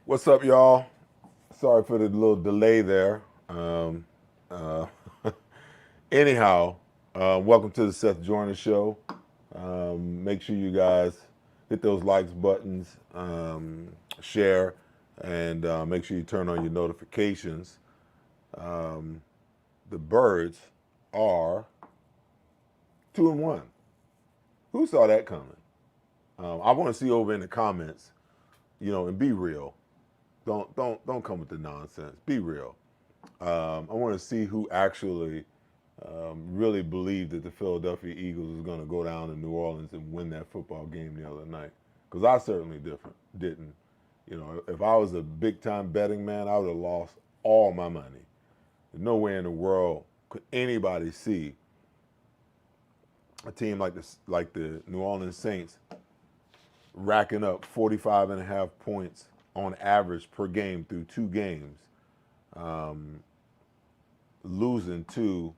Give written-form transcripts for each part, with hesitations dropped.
What's up, y'all? Sorry for the little delay there. Uh, anyhow, welcome to the Seth Joyner Show. Make sure you guys hit those likes buttons, share, and make sure you turn on your notifications. The Birds are 2-1. Who saw that coming? I want to see over in the comments, and be real. Don't come with the nonsense. Be real. I want to see who actually really believed that the Philadelphia Eagles was going to go down to New Orleans and win that football game the other night. Because I certainly didn't. If I was a big time betting man, I would have lost all my money. No way in the world could anybody see a team like the New Orleans Saints racking up 45 and a half points on average per game through 2 games, losing to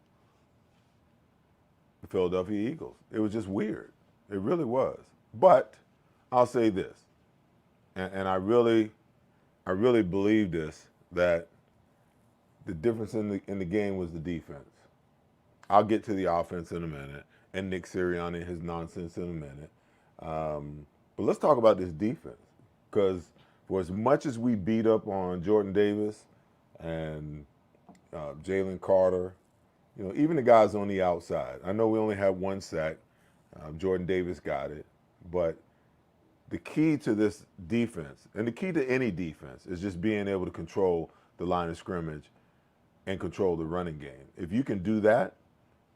the Philadelphia Eagles. It was just weird. It really was. But I'll say this, and I really believe this, that the difference in the game was the defense. I'll get to the offense in a minute, and Nick Sirianni and his nonsense in a minute. But let's talk about this defense, because for as much as we beat up on Jordan Davis and Jalen Carter, even the guys on the outside. I know we only had 1 sack. Jordan Davis got it. But the key to this defense, and the key to any defense, is just being able to control the line of scrimmage and control the running game. If you can do that,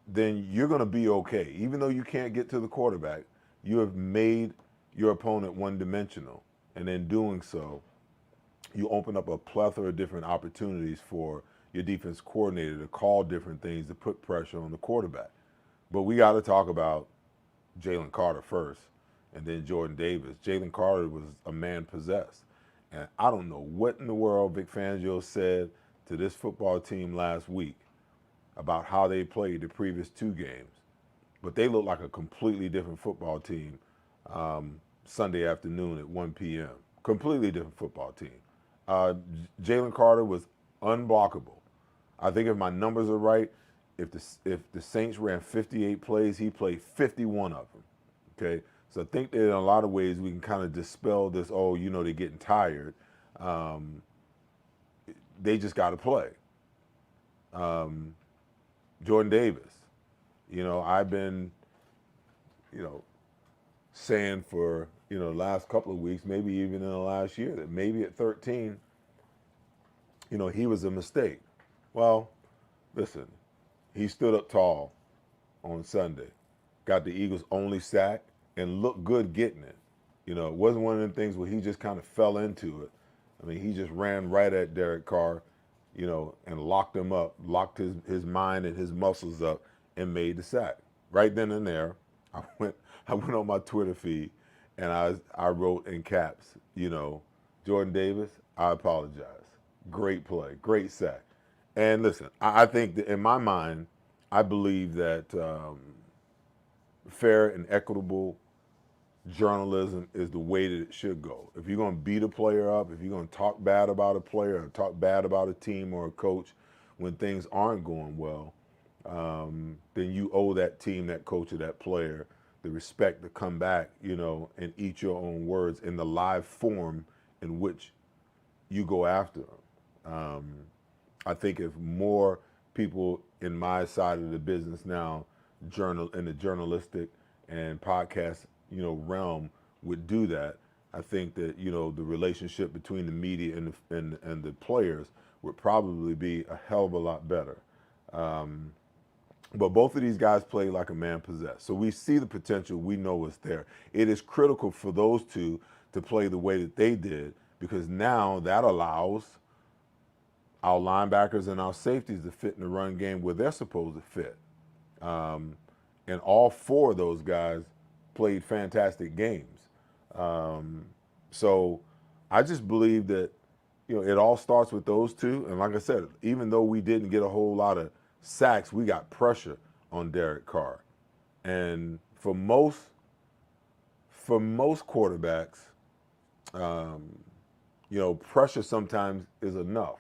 then you're going to be okay. Even though you can't get to the quarterback, you have made your opponent one-dimensional. And in doing so, you open up a plethora of different opportunities for your defense coordinator to call different things to put pressure on the quarterback. But we got to talk about Jalen Carter first, and then Jordan Davis. Jalen Carter was a man possessed. And I don't know what in the world Vic Fangio said to this football team last week about how they played the previous 2 games. But they look like a completely different football team Sunday afternoon at 1 p.m. Completely different football team. Jalen Carter was unblockable. I think if my numbers are right, if the Saints ran 58 plays, he played 51 of them. Okay, so I think that in a lot of ways we can kind of dispel this. Oh, they're getting tired. They just got to play. Jordan Davis. I've been, saying for the last couple of weeks, maybe even in the last year, that maybe at 13, he was a mistake. Well, listen, he stood up tall on Sunday, got the Eagles' only sack, and looked good getting it. It wasn't one of them things where he just kind of fell into it. I mean, he just ran right at Derek Carr, and locked him up, locked his mind and his muscles up, and made the sack. Right then and there, I went on my Twitter feed, and I wrote in caps, Jordan Davis, I apologize. Great play, great sack. And listen, I think that in my mind, I believe that fair and equitable journalism is the way that it should go. If you're going to beat a player up, if you're going to talk bad about a player or talk bad about a team or a coach when things aren't going well, then you owe that team, that coach, or that player the respect to come back, and eat your own words in the live form in which you go after them. I think if more people in my side of the business now, in the journalistic and podcast, realm, would do that, I think that the relationship between the media and the players would probably be a hell of a lot better. But both of these guys play like a man possessed. So we see the potential. We know it's there. It is critical for those two to play the way that they did because now that allows our linebackers and our safeties to fit in the run game where they're supposed to fit. And all four of those guys played fantastic games. So I just believe that, it all starts with those two. And like I said, even though we didn't get a whole lot of sacks, we got pressure on Derek Carr. And for most quarterbacks, pressure sometimes is enough.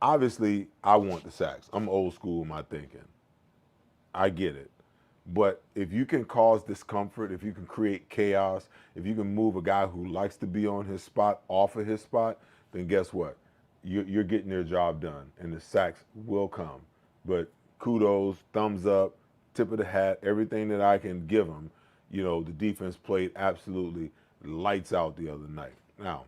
Obviously, I want the sacks. I'm old school in my thinking. I get it. But if you can cause discomfort, if you can create chaos, if you can move a guy who likes to be on his spot off of his spot, then guess what? You're getting your job done, and the sacks will come. But kudos, thumbs up, tip of the hat, everything that I can give them. The defense played absolutely lights out the other night. Now,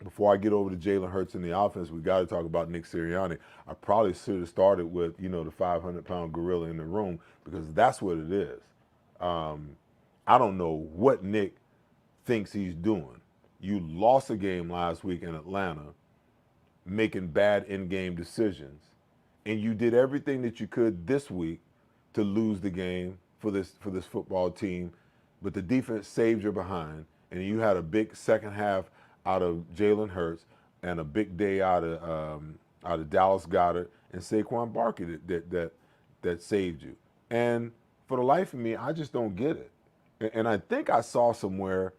before I get over to Jalen Hurts in the offense, we got to talk about Nick Sirianni. I probably should have started with, the 500-pound gorilla in the room, because that's what it is. I don't know what Nick thinks he's doing. You lost a game last week in Atlanta, making bad in-game decisions, and you did everything that you could this week to lose the game for this football team, but the defense saved your behind, and you had a big second half out of Jalen Hurts and a big day out of Dallas Goedert and Saquon Barkley that saved you. And for the life of me, I just don't get it. And I think I saw somewhere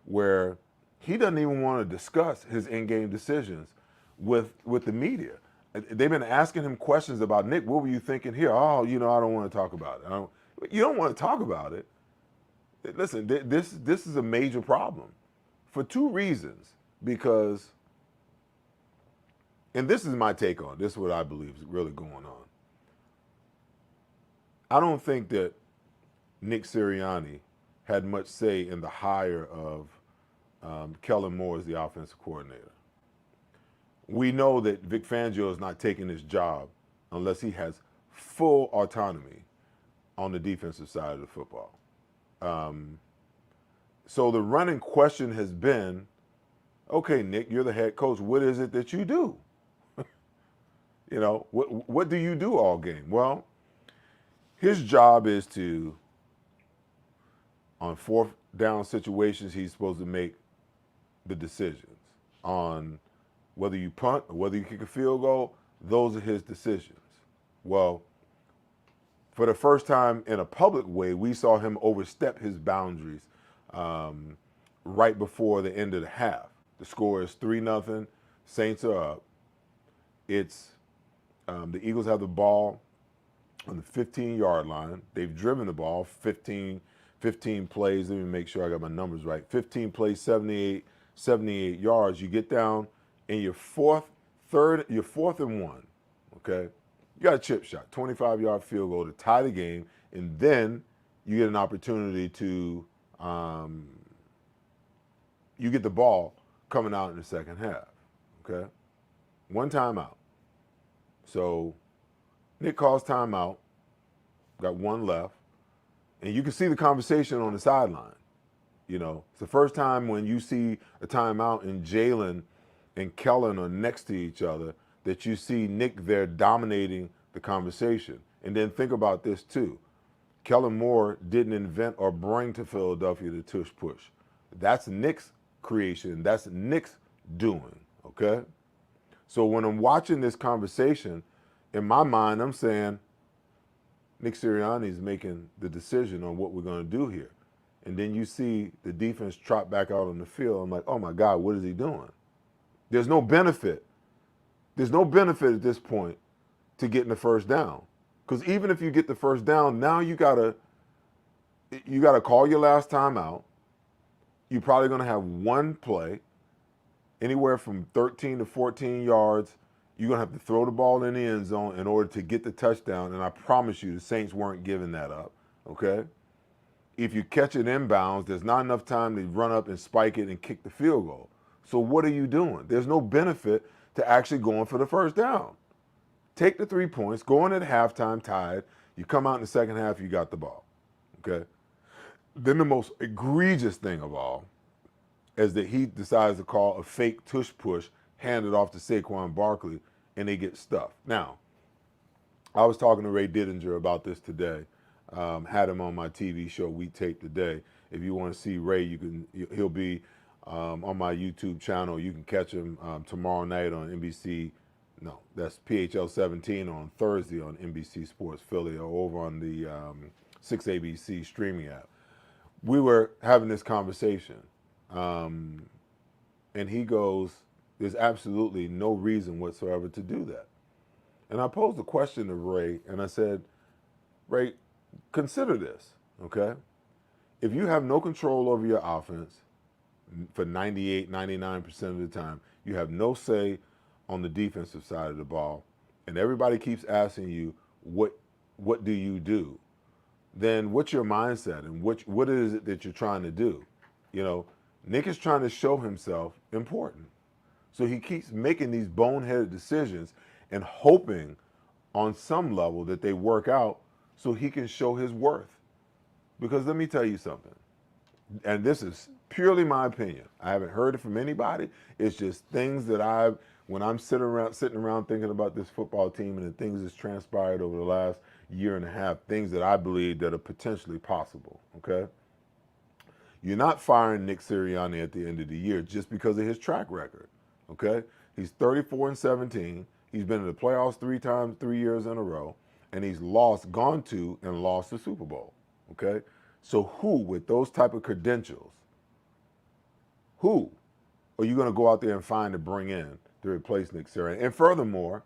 where he doesn't even want to discuss his in-game decisions with the media. They've been asking him questions about, Nick, what were you thinking here? Oh, I don't want to talk about it. You don't want to talk about it. Listen, this is a major problem for two reasons. Because, and this is my take on it, this is what I believe is really going on. I don't think that Nick Sirianni had much say in the hire of Kellen Moore as the offensive coordinator. We know that Vic Fangio is not taking his job unless he has full autonomy on the defensive side of the football. So the running question has been, okay, Nick, you're the head coach. What is it that you do? What do you do all game? Well, his job is to, on fourth down situations, he's supposed to make the decisions. On whether you punt or whether you kick a field goal, those are his decisions. Well, for the first time in a public way, we saw him overstep his boundaries right before the end of the half. The score is 3-0. Saints are up. It's the Eagles have the ball on the 15-yard line. They've driven the ball 15 plays. Let me make sure I got my numbers right. 15 plays, 78 yards. You get down in your fourth and one. Okay, you got a chip shot, 25-yard field goal to tie the game, and then you get an opportunity to you get the ball coming out in the second half, okay? One timeout. So Nick calls timeout, got one left, and you can see the conversation on the sideline. It's the first time when you see a timeout and Jalen and Kellen are next to each other that you see Nick there dominating the conversation. And then think about this too. Kellen Moore didn't invent or bring to Philadelphia the tush push. That's Nick's creation. That's Nick's doing, okay? So when I'm watching this conversation, in my mind, I'm saying, Nick Sirianni is making the decision on what we're going to do here. And then you see the defense trot back out on the field. I'm like, oh my God, what is he doing? There's no benefit. There's no benefit at this point to getting the first down. Because even if you get the first down, now you gotta call your last time out. You're probably going to have one play, anywhere from 13 to 14 yards. You're going to have to throw the ball in the end zone in order to get the touchdown, and I promise you the Saints weren't giving that up, okay? If you catch it inbounds, there's not enough time to run up and spike it and kick the field goal. So what are you doing? There's no benefit to actually going for the first down. Take the 3 points, go in at halftime tied, you come out in the second half, you got the ball, okay? Then the most egregious thing of all as that he decides to call a fake tush push, hand it off to Saquon Barkley, and they get stuffed. Now, I was talking to Ray Didinger about this today. Had him on my TV show, We Tape Today. If you want to see Ray, he'll be on my YouTube channel. You can catch him tomorrow night on NBC. No, that's PHL 17 on Thursday on NBC Sports Philly, or over on the 6ABC streaming app. We were having this conversation, and he goes, "There's absolutely no reason whatsoever to do that." And I posed a question to Ray, and I said, "Ray, consider this, okay? If you have no control over your offense for 98, 99% of the time, you have no say on the defensive side of the ball, and everybody keeps asking you, what do you do? Then what's your mindset, and what is it that you're trying to do?" You know, Nick is trying to show himself important. So he keeps making these boneheaded decisions and hoping on some level that they work out so he can show his worth. Because let me tell you something, and this is purely my opinion. I haven't heard it from anybody. It's just things that when I'm sitting around thinking about this football team and the things that's transpired over the last year and a half, things that I believe that are potentially possible, okay? You're not firing Nick Sirianni at the end of the year just because of his track record, okay? He's 34-17. He's been in the playoffs 3 years in a row, and he's gone to and lost the Super Bowl, okay? So who, with those type of credentials, who are you going to go out there and find to bring in to replace Nick Sirianni? And furthermore,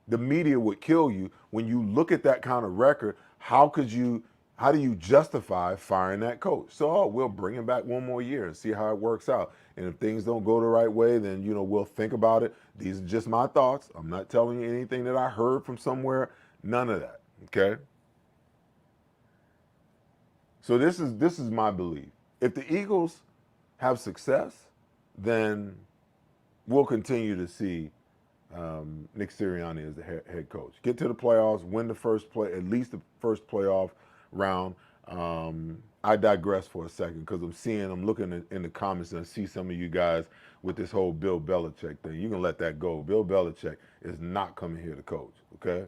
the media would kill you when you look at that kind of record. How do you justify firing that coach? So, we'll bring him back one more year and see how it works out. And if things don't go the right way, then, we'll think about it. These are just my thoughts. I'm not telling you anything that I heard from somewhere. None of that, okay? So this is my belief. If the Eagles have success, then we'll continue to see Nick Sirianni as the head coach. Get to the playoffs, win at least the first playoff round. I digress for a second because I'm looking in the comments and I see some of you guys with this whole Bill Belichick thing. You can let that go. Bill Belichick is not coming here to coach, okay?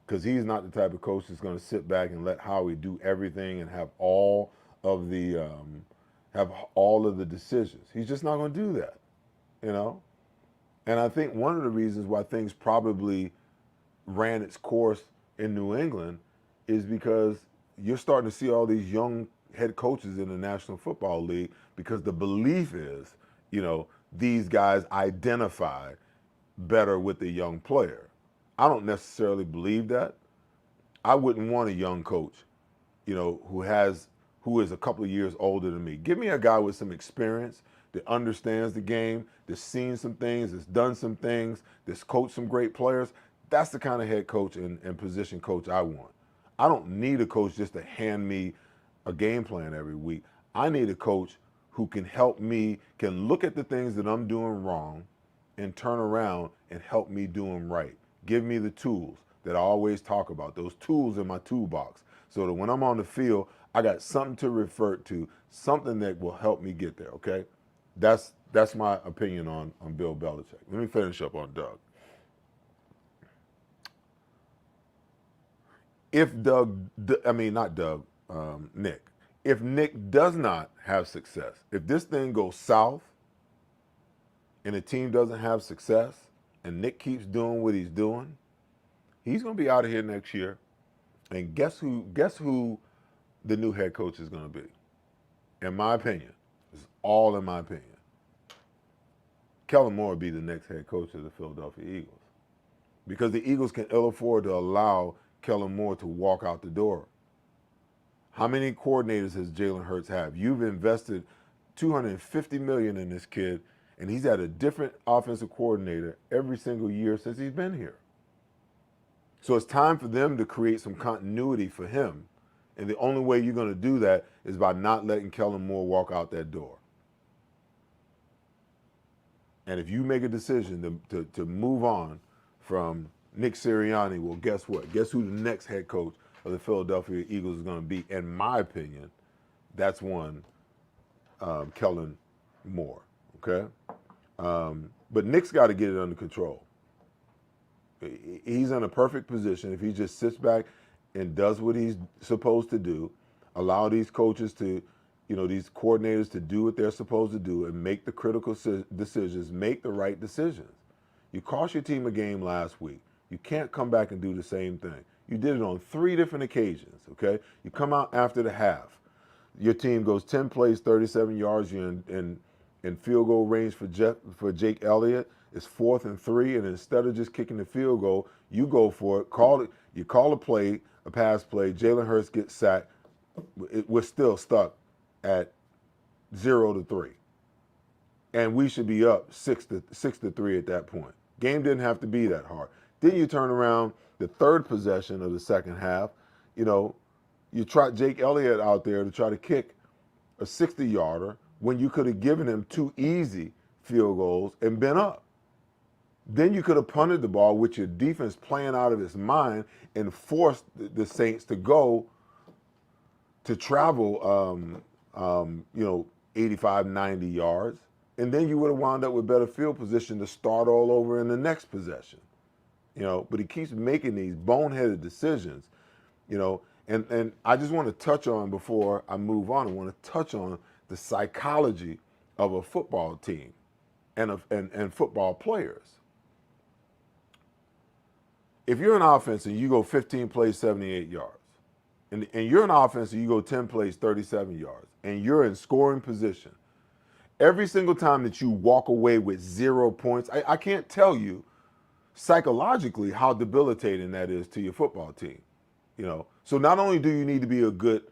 Because he's not the type of coach that's going to sit back and let Howie do everything and have all of the decisions. He's just not going to do that, And I think one of the reasons why things probably ran its course in New England is because you're starting to see all these young head coaches in the National Football League, because the belief is, these guys identify better with the young player. I don't necessarily believe that. I wouldn't want a young coach, who is a couple of years older than me. Give me a guy with some experience that understands the game, that's seen some things, that's done some things, that's coached some great players. That's the kind of head coach and position coach I want. I don't need a coach just to hand me a game plan every week. I need a coach who can help me, can look at the things that I'm doing wrong and turn around and help me do them right. Give me the tools that I always talk about, those tools in my toolbox, so that when I'm on the field, I got something to refer to, something that will help me get there, okay? That's my opinion on Bill Belichick. Let me finish up on Doug. If Nick. If Nick does not have success, if this thing goes south and the team doesn't have success and Nick keeps doing what he's doing, he's going to be out of here next year. And guess who the new head coach is going to be? In my opinion, it's all in my opinion. Kellen Moore will be the next head coach of the Philadelphia Eagles, because the Eagles can ill afford to allow Kellen Moore to walk out the door. How many coordinators has Jalen Hurts have? You've invested $250 million in this kid, and he's had a different offensive coordinator every single year since he's been here. So it's time for them to create some continuity for him. And the only way you're going to do that is by not letting Kellen Moore walk out that door. And if you make a decision to move on from Nick Sirianni, well, guess what? Guess who the next head coach of the Philadelphia Eagles is going to be? In my opinion, that's one Kellen more, okay? But Nick's got to get it under control. He's in a perfect position if he just sits back and does what he's supposed to do, allow these coaches to, these coordinators to do what they're supposed to do and make the critical decisions, make the right decisions. You cost your team a game last week. You can't come back and do the same thing. You did it on 3 different occasions, okay? You come out after the half. Your team goes 10 plays, 37 yards. You're in field goal range for Jake Elliott. It's 4th and 3, and instead of just kicking the field goal, you go for it. You call a play, a pass play. Jalen Hurts gets sacked. We're still stuck at 0-3, and we should be up 6-3 at that point. Game didn't have to be that hard. Then you turn around the 3rd possession of the second half. You trot Jake Elliott out there to try to kick a 60-yarder when you could have given him 2 easy field goals and been up. Then you could have punted the ball with your defense playing out of its mind and forced the Saints to travel, 85, 90 yards. And then you would have wound up with better field position to start all over in the next possession. But he keeps making these boneheaded decisions, and I just want to touch on, before I move on, I want to touch on the psychology of a football team and football players. If you're an offense and you go 15 plays, 78 yards, and you're an offense and you go 10 plays, 37 yards, and you're in scoring position, every single time that you walk away with 0 points, I can't tell you psychologically how debilitating that is to your football team. So not only do you need to be a good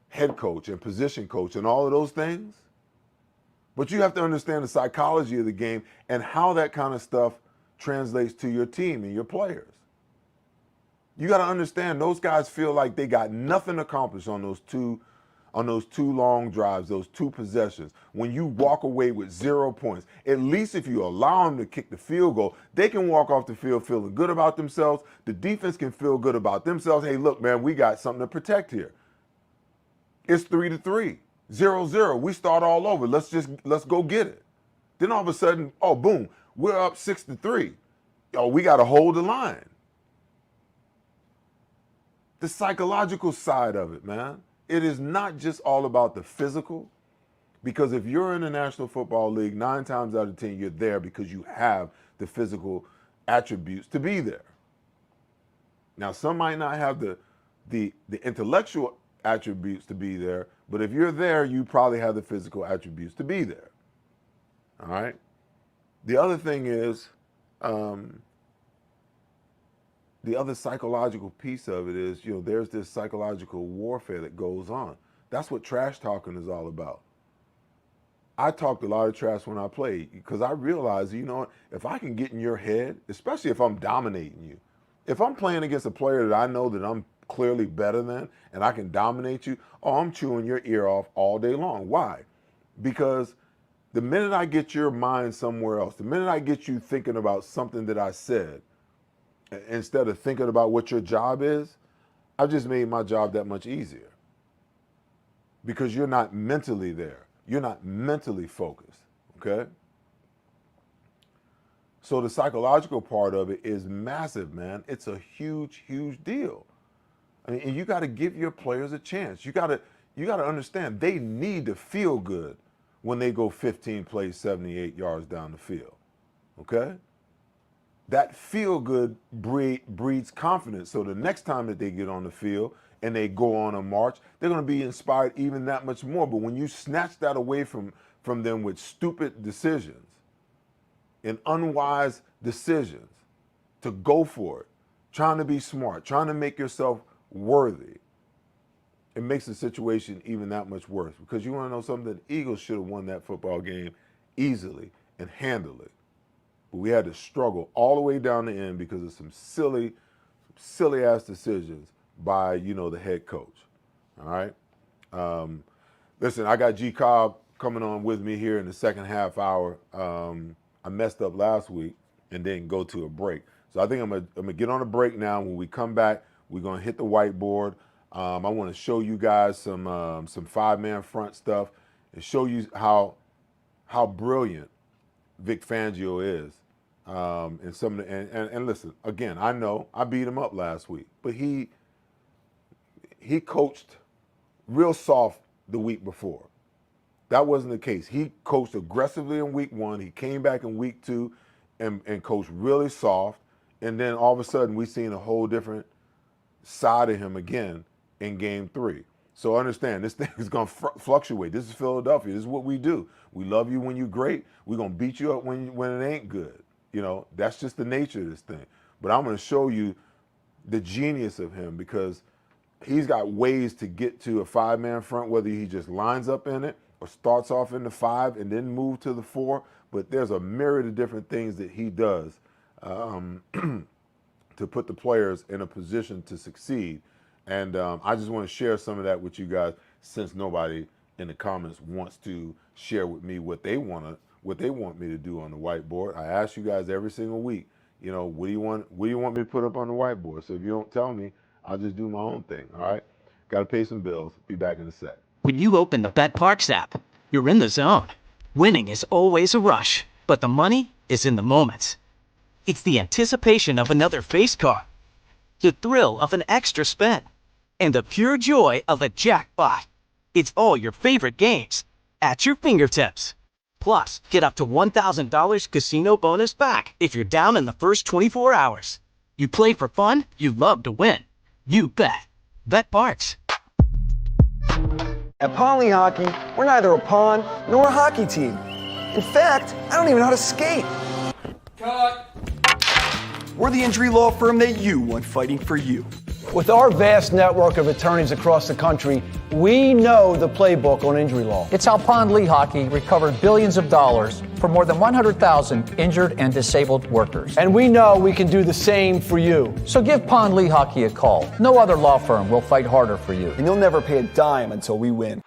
head coach and position coach and all of those things, but you have to understand the psychology of the game and how that kind of stuff translates to your team and your players. You got to understand those guys feel like they got nothing accomplished on those two long drives, those 2 possessions. When you walk away with 0 points, at least if you allow them to kick the field goal, they can walk off the field feeling good about themselves. The defense can feel good about themselves. Hey, look, man, we got something to protect here. It's 3-3, 0-0. We start all over. Let's go get it. Then all of a sudden, oh, boom, we're up 6-3. Oh, we got to hold the line. The psychological side of it, man. It is not just all about the physical, because if you're in the National Football League, 9 times out of 10, you're there because you have the physical attributes to be there. Now, some might not have the intellectual attributes to be there, but if you're there, you probably have the physical attributes to be there. All right? The other thing is, the other psychological piece of it is, there's this psychological warfare that goes on. That's what trash talking is all about. I talked a lot of trash when I played because I realized, if I can get in your head, especially if I'm dominating you, if I'm playing against a player that I know that I'm clearly better than and I can dominate you, I'm chewing your ear off all day long. Why? Because the minute I get your mind somewhere else, the minute I get you thinking about something that I said, instead of thinking about what your job is, I've just made my job that much easier. Because you're not mentally there. You're not mentally focused, okay? So the psychological part of it is massive, man. It's a huge, huge deal. And you got to give your players a chance. You got to understand they need to feel good when they go 15 plays, 78 yards down the field, okay? That feel good breeds confidence. So the next time that they get on the field and they go on a march, they're going to be inspired even that much more. But when you snatch that away from them with stupid decisions and unwise decisions to go for it, trying to be smart, trying to make yourself worthy, it makes the situation even that much worse. Because you want to know something? The Eagles should have won that football game easily and handily. But we had to struggle all the way down the end because of some silly ass decisions by, the head coach. All right. Listen, I got G Cobb coming on with me here in the second half hour. I messed up last week and didn't go to a break. So I think I'm gonna get on a break now. When we come back, we're gonna hit the whiteboard. I want to show you guys some 5-man front stuff and show you how how brilliant Vic Fangio is. And some of the, and listen, again, I know I beat him up last week, but he coached real soft the week before. That wasn't the case. He coached aggressively in week 1. He came back in week 2 and coached really soft. And then all of a sudden we seen a whole different side of him again in game 3. So understand, this thing is going to fluctuate. This is Philadelphia. This is what we do. We love you when you're great. We're going to beat you up when it ain't good. You know, that's just the nature of this thing. But I'm going to show you the genius of him, because he's got ways to get to a 5-man front, whether he just lines up in it or starts off in the 5 and then move to the 4. But there's a myriad of different things that he does to put the players in a position to succeed. And I just want to share some of that with you guys, since nobody in the comments wants to share with me what they want me to do on the whiteboard. I ask you guys every single week, you know, what do you want me to put up on the whiteboard? So if you don't tell me, I'll just do my own thing, all right? Got to pay some bills. Be back in a sec. When you open the BetParks app, you're in the zone. Winning is always a rush, but the money is in the moments. It's the anticipation of another face card, the thrill of an extra spin, and the pure joy of a jackpot. It's all your favorite games at your fingertips. Plus, get up to $1,000 casino bonus back if you're down in the first 24 hours. You play for fun, you love to win. You bet. BetParks. At Pawnee Hockey, we're neither a pawn nor a hockey team. In fact, I don't even know how to skate. Cut. We're the injury law firm that you want fighting for you. With our vast network of attorneys across the country, we know the playbook on injury law. It's how Pond Lee Hockey recovered billions of dollars for more than 100,000 injured and disabled workers. And we know we can do the same for you. So give Pond Lee Hockey a call. No other law firm will fight harder for you. And you'll never pay a dime until we win.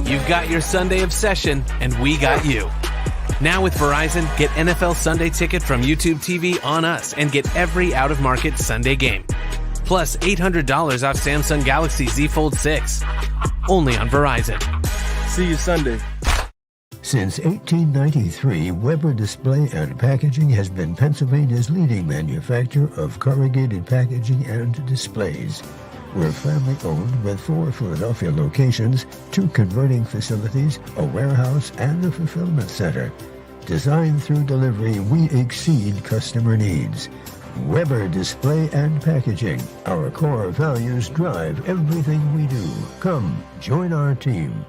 You've got your Sunday obsession, and we got you. Now with Verizon, get NFL Sunday Ticket from YouTube TV on us and get every out-of-market Sunday game. Plus $800 off Samsung Galaxy Z Fold 6. Only on Verizon. See you Sunday. Since 1893, Weber Display and Packaging has been Pennsylvania's leading manufacturer of corrugated packaging and displays. We're family-owned with 4 Philadelphia locations, 2 converting facilities, a warehouse, and a fulfillment center. Designed through delivery, we exceed customer needs. Weber Display and Packaging. Our core values drive everything we do. Come, join our team.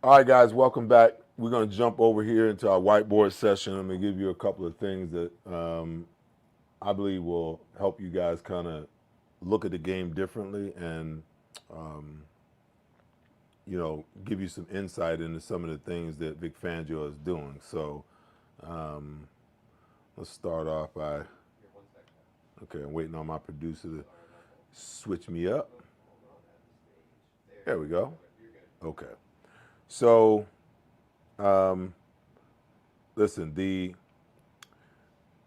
All right, guys, welcome back. We're going to jump over here into our whiteboard session. I'm going to give you a couple of things that I believe will help you guys kind of look at the game differently and, you know, give you some insight into some of the things that Vic Fangio is doing. So let's start off by, okay, I'm waiting on my producer to switch me up. There we go. Okay. So, listen,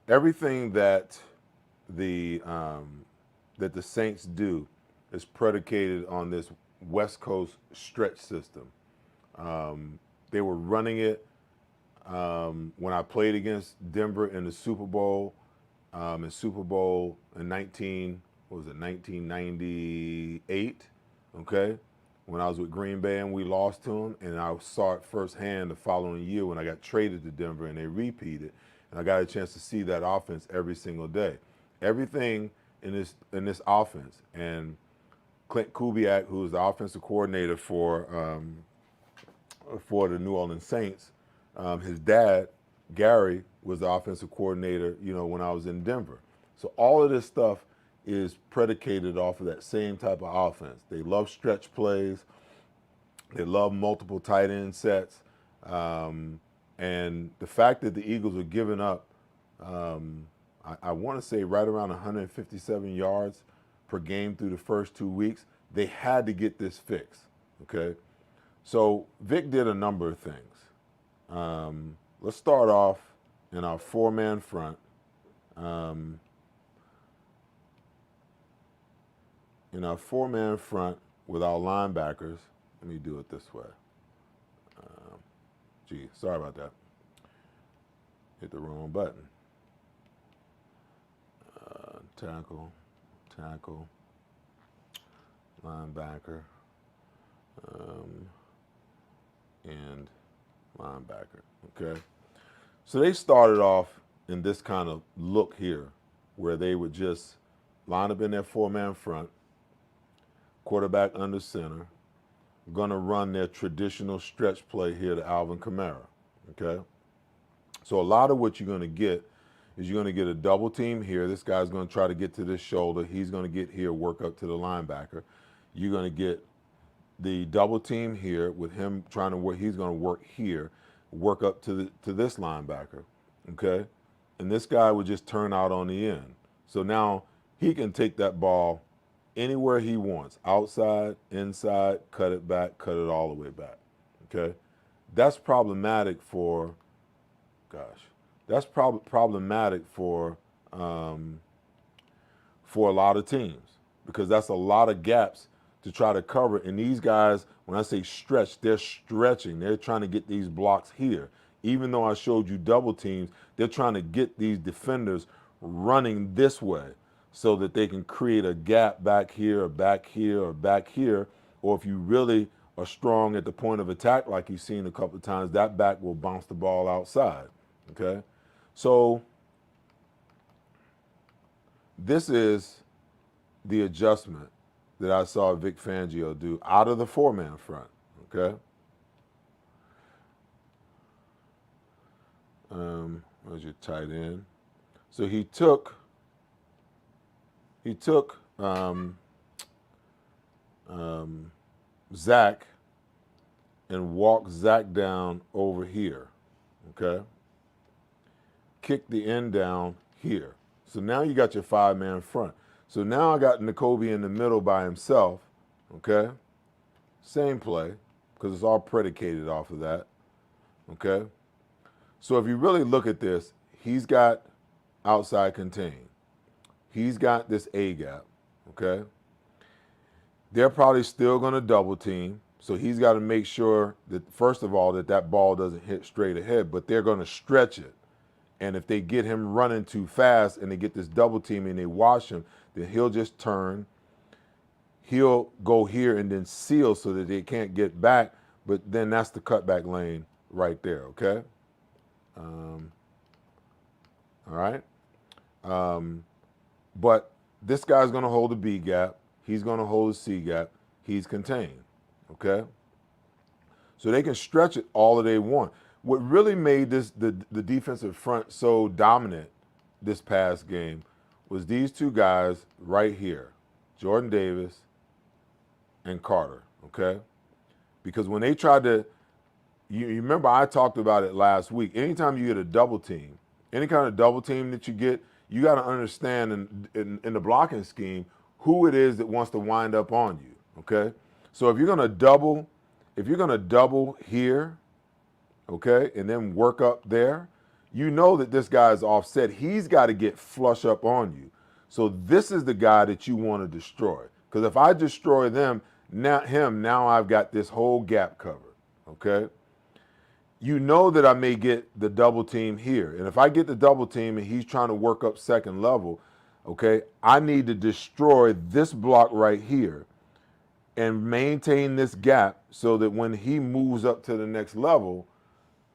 everything that the Saints do is predicated on this West Coast stretch system. They were running it when I played against Denver in the Super Bowl. In Super Bowl in 1998, okay? When I was with Green Bay and we lost to them, and I saw it firsthand the following year when I got traded to Denver and they repeated. And I got a chance to see that offense every single day. Everything in this offense, and Clint Kubiak, who was the offensive coordinator for the New Orleans Saints, his dad, Garry, was the offensive coordinator, you know, when I was in Denver. So all of this stuff is predicated off of that same type of offense. They love stretch plays. They love multiple tight end sets. And the fact that the Eagles are giving up, I want to say right around 157 yards per game through the first 2 weeks, they had to get this fixed, okay? So Vic did a number of things. Let's start off in our four-man front. In our four-man front with our linebackers, let me do it this way. Sorry about that. Hit the wrong button. Tackle, linebacker, and linebacker, okay? So they started off in this kind of look here where they would just line up in their four-man front, quarterback under center, gonna run their traditional stretch play here to Alvin Kamara, okay? So a lot of what you're gonna get is you're gonna get a double team here. This guy's gonna try to get to this shoulder. He's gonna get here, work up to the linebacker. You're gonna get the double team here with him trying to work. He's gonna work here, work up to this linebacker, okay? And this guy would just turn out on the end. So now he can take that ball anywhere he wants, outside, inside, cut it back, cut it all the way back, okay? That's problematic for, that's problematic for a lot of teams because that's a lot of gaps to try to cover. And these guys, when I say stretch, they're stretching. They're trying to get these blocks here. Even though I showed you double teams, they're trying to get these defenders running this way so that they can create a gap back here or back here or back here. Or if you really are strong at the point of attack, like you've seen a couple of times, that back will bounce the ball outside, okay? So this is the adjustment that I saw Vic Fangio do out of the four-man front, okay? Where's your tight end? So he took Zach and walked Zach down over here, okay? Kicked the end down here. So now you got your five-man front. So now I got N'Kobe in the middle by himself, okay? Same play, because it's all predicated off of that, okay? So if you really look at this, he's got outside contain. He's got this A gap, okay? They're probably still going to double team, so he's got to make sure that, first of all, that ball doesn't hit straight ahead, but they're going to stretch it. And if they get him running too fast and they get this double team and they watch him, then he'll just turn. He'll go here and then seal so that they can't get back, but then that's the cutback lane right there, okay? All right? But this guy's going to hold a B gap. He's going to hold a C gap. He's contained, okay? So they can stretch it all that they want. What really made the defensive front so dominant this past game was these two guys right here, Jordan Davis and Carter, okay? Because when they tried to, you remember I talked about it last week, anytime you get a double team, any kind of double team that you get, you got to understand in the blocking scheme who it is that wants to wind up on you, okay? So if you're going to double here, okay, and then work up there, you know that this guy is offset. He's got to get flush up on you. So this is the guy that you want to destroy. Because if I destroy them, now I've got this whole gap covered, okay? You know that I may get the double team here. And if I get the double team and he's trying to work up second level, okay, I need to destroy this block right here and maintain this gap so that when he moves up to the next level,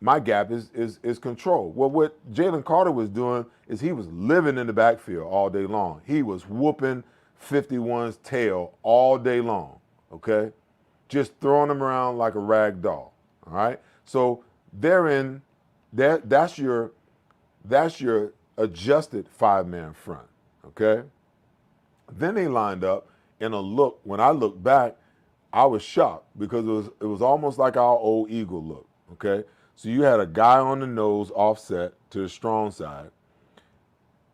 my gap is controlled. Well, what Jalen Carter was doing is he was living in the backfield all day long. He was whooping 51's tail all day long, okay? Just throwing him around like a rag doll, all right? So that's your adjusted five-man front, okay? Then they lined up in a look. When I looked back, I was shocked because it was almost like our old Eagle look, okay? So you had a guy on the nose offset to the strong side.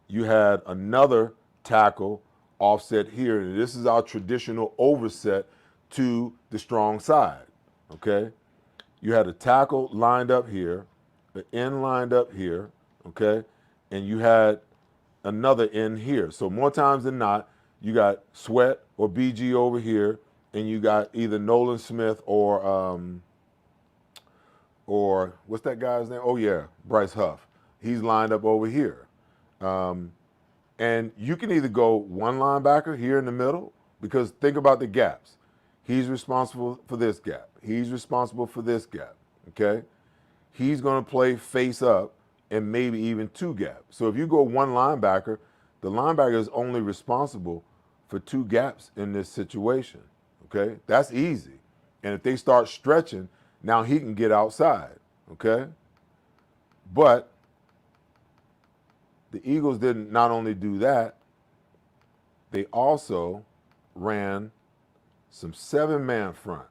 You had another tackle offset here, and this is our traditional overset to the strong side, okay? You had a tackle lined up here, the end lined up here, okay? And you had another end here. So more times than not, you got Sweat or BG over here, and you got either Nolan Smith or what's that guy's name? Oh yeah, Bryce Huff. He's lined up over here. And you can either go one linebacker here in the middle, because think about the gaps. He's responsible for this gap. He's responsible for this gap, okay? He's going to play face up and maybe even two gaps. So if you go one linebacker, the linebacker is only responsible for two gaps in this situation, okay? That's easy. And if they start stretching, now he can get outside, okay? But the Eagles didn't not only do that, they also ran some 7-man front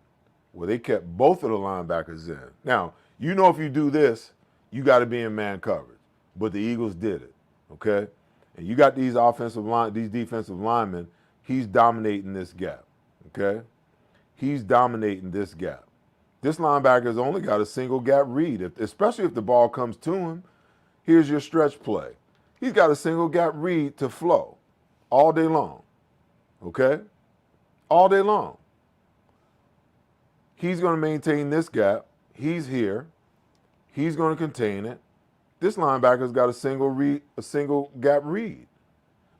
where they kept both of the linebackers in. Now, you know if you do this, you got to be in man coverage. But the Eagles did it, okay? And you got these defensive linemen, he's dominating this gap, okay? He's dominating this gap. This linebacker's only got a single gap read, especially if the ball comes to him. Here's your stretch play. He's got a single gap read to flow all day long, okay? All day long. He's going to maintain this gap. He's here. He's going to contain it. This linebacker's got a single gap read.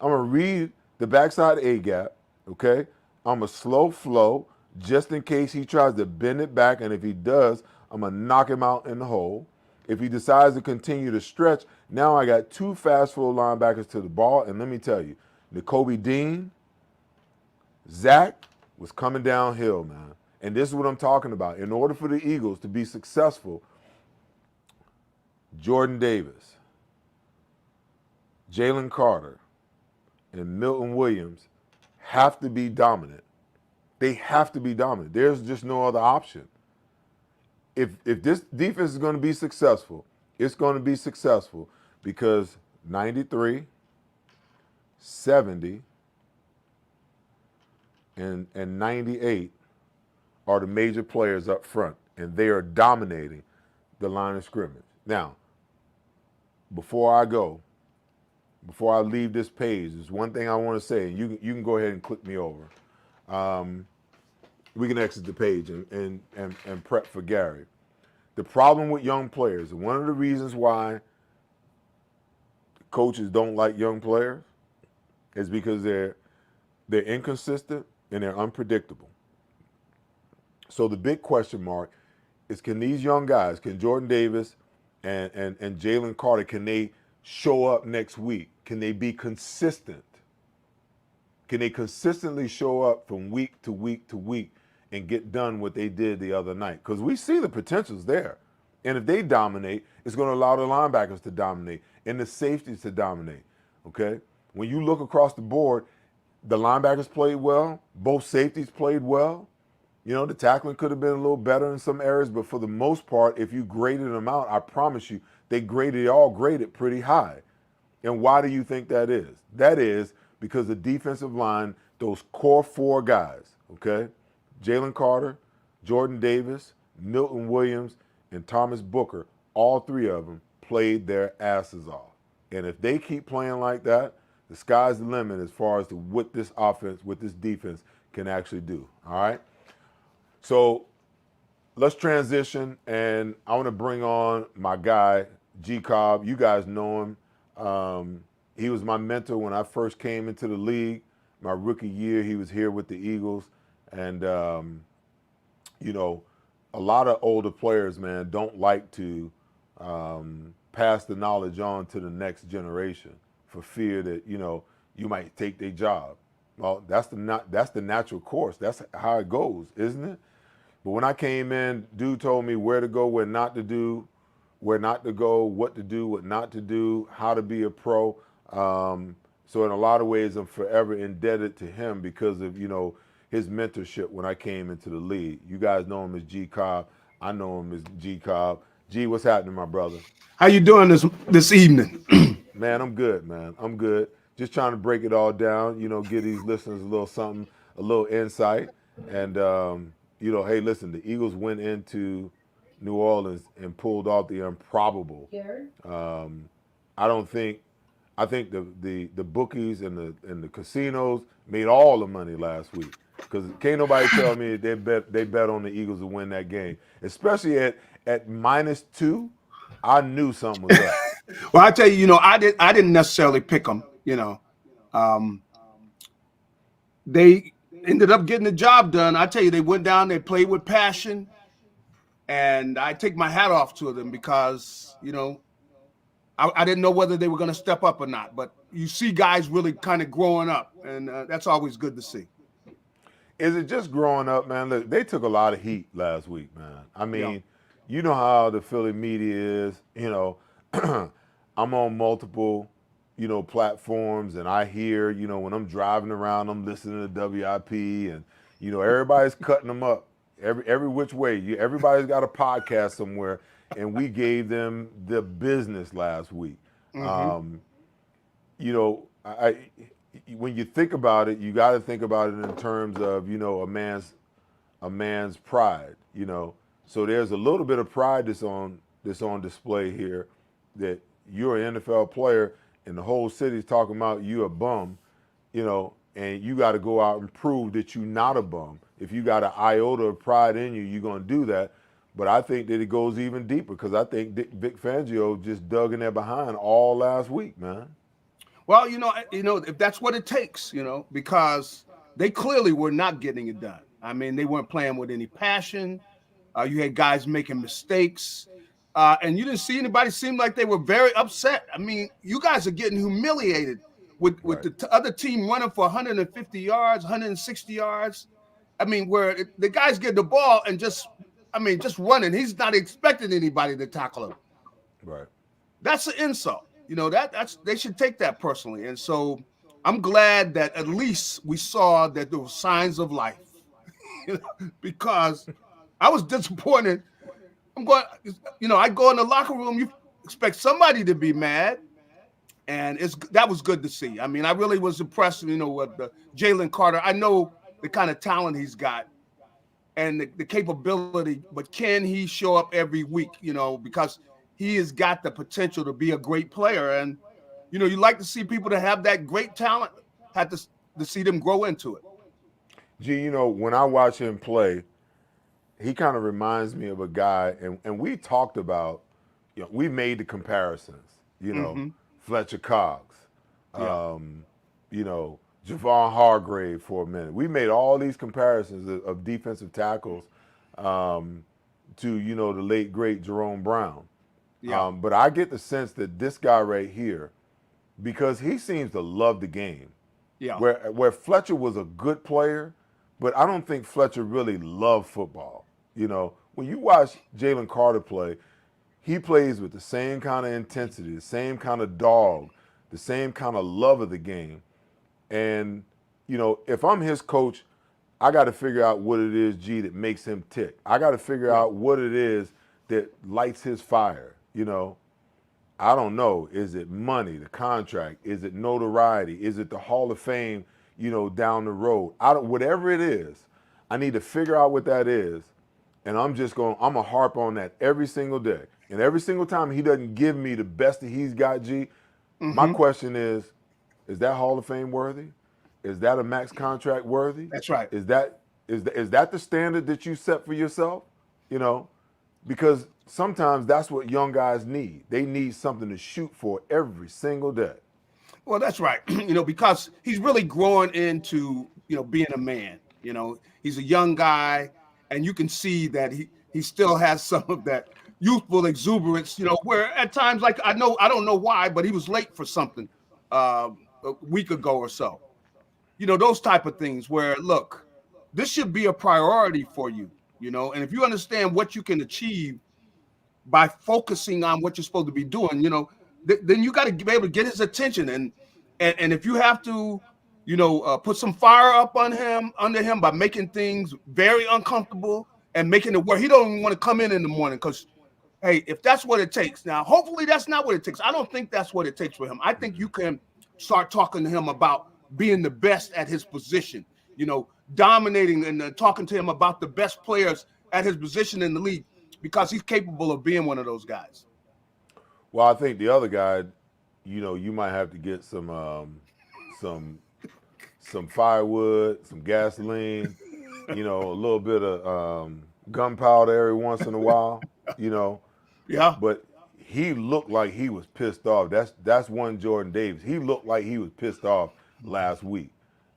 I'm going to read the backside A gap, okay? I'm a slow flow just in case he tries to bend it back, and if he does, I'm going to knock him out in the hole. If he decides to continue to stretch, now I got two fast flow linebackers to the ball, and let me tell you, Nakobe Dean, Zach was coming downhill, man. And this is what I'm talking about. In order for the Eagles to be successful, Jordan Davis, Jalen Carter, and Milton Williams have to be dominant. They have to be dominant. There's just no other option. If this defense is going to be successful, it's going to be successful because 93, 70, and 98 are the major players up front, and they are dominating the line of scrimmage. Now, before I leave this page, there's one thing I want to say, and you can go ahead and click me over. We can exit the page and prep for Garry. The problem with young players, and one of the reasons why coaches don't like young players, is because they're inconsistent and they're unpredictable. So the big question mark is, can these young guys, can Jordan Davis and Jalen Carter, can they show up next week? Can they be consistent? Can they consistently show up from week to week to week and get done what they did the other night? Because we see the potential's there. And if they dominate, it's going to allow the linebackers to dominate and the safeties to dominate, okay? When you look across the board, the linebackers played well. Both safeties played well. You know, the tackling could have been a little better in some areas, but for the most part, if you graded them out, I promise you, they all graded pretty high. And why do you think that is? That is because the defensive line, those core four guys, okay? Jalen Carter, Jordan Davis, Milton Williams, and Thomas Booker, all three of them played their asses off. And if they keep playing like that, the sky's the limit as far as to what this offense, what this defense can actually do, all right? So let's transition, and I want to bring on my guy, G. Cobb. You guys know him. He was my mentor when I first came into the league. My rookie year, he was here with the Eagles. And, you know, a lot of older players, man, don't like to pass the knowledge on to the next generation for fear that, you know, you might take their job. Well, that's the natural course. That's how it goes, isn't it? But when I came in, dude told me where to go, where not to do, where not to go, what to do, what not to do, how to be a pro. So in a lot of ways, I'm forever indebted to him because of, you know, his mentorship when I came into the league. You guys know him as G. Cobb. I know him as G. Cobb. G, what's happening, my brother? How you doing this evening? Man, I'm good, man. I'm good. Just trying to break it all down, you know, give these listeners a little something, a little insight. And, you know, hey, listen, the Eagles went into New Orleans and pulled off the improbable. I think the bookies and the casinos made all the money last week, because can't nobody tell me they bet on the Eagles to win that game, especially at -2. I knew something was up. Well, I tell you, I didn't necessarily pick them. They ended up getting the job done. I tell you, they went down, they played with passion, and I take my hat off to them because I didn't know whether they were going to step up or not. But you see guys really kind of growing up, and that's always good to see. Is it just growing up, man? Look, they took a lot of heat last week, man. I mean, you know how the Philly media is. I'm on multiple, platforms, and I hear, when I'm driving around, I'm listening to WIP, and everybody's cutting them up every which way. Everybody's got a podcast somewhere, and we gave them the business last week. Mm-hmm. When you think about it, you got to think about it in terms of a man's pride. So there's a little bit of pride that's on display here, that you're an NFL player and the whole city's talking about you a bum, and you got to go out and prove that you're not a bum. If you got an iota of pride in you, you're going to do that. But I think that it goes even deeper, because I think Vic Fangio just dug in there behind all last week, man. Well, if that's what it takes, because they clearly were not getting it done. I mean, they weren't playing with any passion. You had guys making mistakes, and you didn't see anybody seem like they were very upset. I mean, you guys are getting humiliated with the other team running for 150 yards, 160 yards. I mean, where the guys get the ball and just running. He's not expecting anybody to tackle him. Right. That's an insult. That's they should take that personally. And so I'm glad that at least we saw that there were signs of life, because I was disappointed. I go in the locker room, you expect somebody to be mad, and that was good to see. I mean, I really was impressed, with Jalen Carter. I know the kind of talent he's got and the capability, but can he show up every week, because he has got the potential to be a great player. And, you like to see people that have that great talent, have to see them grow into it. Gee, when I watch him play, he kind of reminds me of a guy, and we talked about, we made the comparisons, Mm-hmm. Fletcher Cox, Javon Hargrave for a minute. We made all these comparisons of defensive tackles to, the late, great Jerome Brown. Yeah. But I get the sense that this guy right here, because he seems to love the game. Yeah. Where Fletcher was a good player, but I don't think Fletcher really loved football. When you watch Jalen Carter play, he plays with the same kind of intensity, the same kind of dog, the same kind of love of the game. And, if I'm his coach, I got to figure out what it is, that makes him tick. I got to figure out what it is that lights his fire. I don't know. Is it money, the contract? Is it notoriety? Is it the Hall of Fame, down the road? Whatever it is, I need to figure out what that is. And I'm going to harp on that every single day. And every single time he doesn't give me the best that he's got, Mm-hmm. My question is that Hall of Fame worthy? Is that a max contract worthy? That's right. Is that the standard that you set for yourself? Because sometimes that's what young guys need. They need something to shoot for every single day. Well, that's right. Because he's really growing into, being a man. He's a young guy, and you can see that he still has some of that youthful exuberance, where at times, like I don't know why, but he was late for something a week ago or so. Those type of things where, look, this should be a priority for you, and if you understand what you can achieve by focusing on what you're supposed to be doing, then you got to be able to get his attention. And if you have to, put some fire up under him by making things very uncomfortable and making it where he don't even want to come in the morning, because, hey, if that's what it takes. Now, hopefully that's not what it takes. I don't think that's what it takes for him. I think you can start talking to him about being the best at his position, dominating and talking to him about the best players at his position in the league. because he's capable of being one of those guys. Well, I think the other guy, you might have to get some firewood, some gasoline, a little bit of gunpowder every once in a while, Yeah. But he looked like he was pissed off. That's one Jordan Davis. He looked like he was pissed off last week.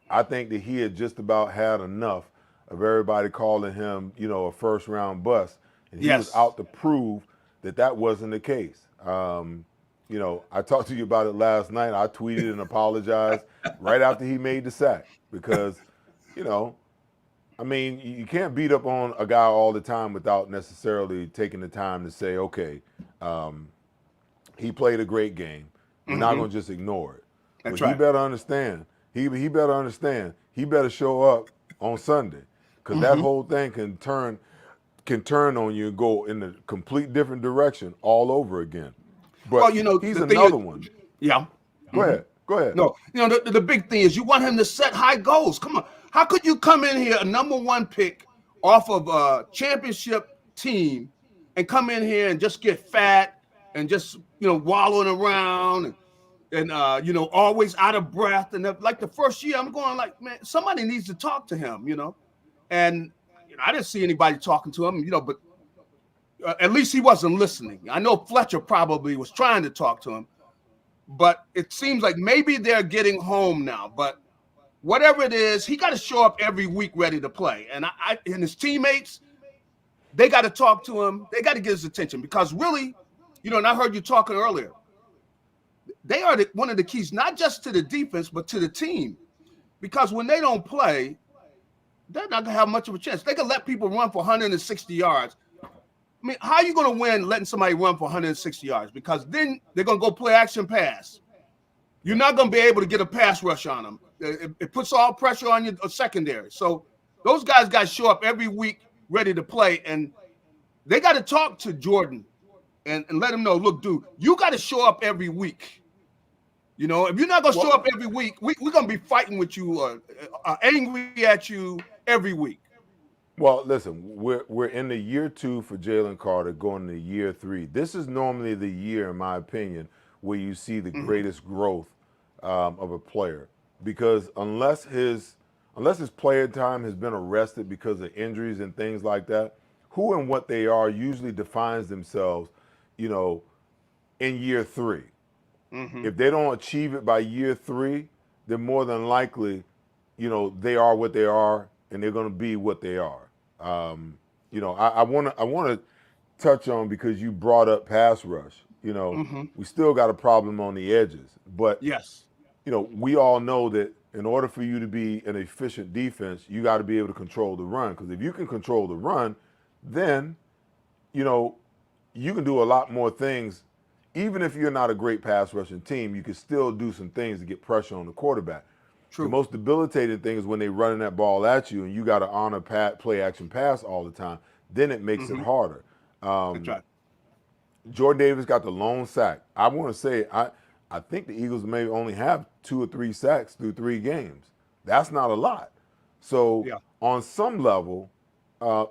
I think that he had just about had enough of everybody calling him, a first-round bust, and he was out to prove that wasn't the case. I talked to you about it last night. I tweeted and apologized right after he made the sack because, you can't beat up on a guy all the time without necessarily taking the time to say, okay, he played a great game. We're not going to just ignore it. That's but right. He better understand. He better understand. He better show up on Sunday because that whole thing can turn on you and go in a complete different direction all over again. But he's another one. Yeah. Go ahead. No, the big thing is you want him to set high goals. Come on. How could you come in here a number 1 pick off of a championship team and come in here and just get fat and just, wallowing around and always out of breath? And like the first year, I'm going like, man, somebody needs to talk to him, And I didn't see anybody talking to him, but at least he wasn't listening. I know Fletcher probably was trying to talk to him, but it seems like maybe they're getting home now. But whatever it is, he got to show up every week ready to play. And and his teammates, they got to talk to him. They got to get his attention because really, and I heard you talking earlier, they are one of the keys, not just to the defense, but to the team. Because when they don't play, they're not going to have much of a chance. They can let people run for 160 yards. I mean, how are you going to win letting somebody run for 160 yards? Because then they're going to go play action pass. You're not going to be able to get a pass rush on them. It puts all pressure on your secondary. So those guys got to show up every week ready to play. And they got to talk to Jordan and let him know, look, dude, you got to show up every week. If you're not going to show up every week, we're going to be fighting with you, angry at you every week. Well, listen, we're in the year 2 for Jalen Carter, going to year 3. This is normally the year, in my opinion, where you see the greatest growth of a player, because unless his player time has been arrested because of injuries and things like that, who and what they are usually defines themselves, in year 3. If they don't achieve it by year 3, then more than likely, they are what they are, and they're going to be what they are. I want to touch on, because you brought up pass rush. We still got a problem on the edges, but yes, we all know that in order for you to be an efficient defense, you got to be able to control the run. Because if you can control the run, then you can do a lot more things. Even if you're not a great pass rushing team, you can still do some things to get pressure on the quarterback. True. The most debilitating thing is when they're running that ball at you and you got to honor play action pass all the time. Then it makes it harder. That's right. Jordan Davis got the lone sack. I want to say I think the Eagles may only have 2 or 3 sacks through 3 games. That's not a lot. So on some level,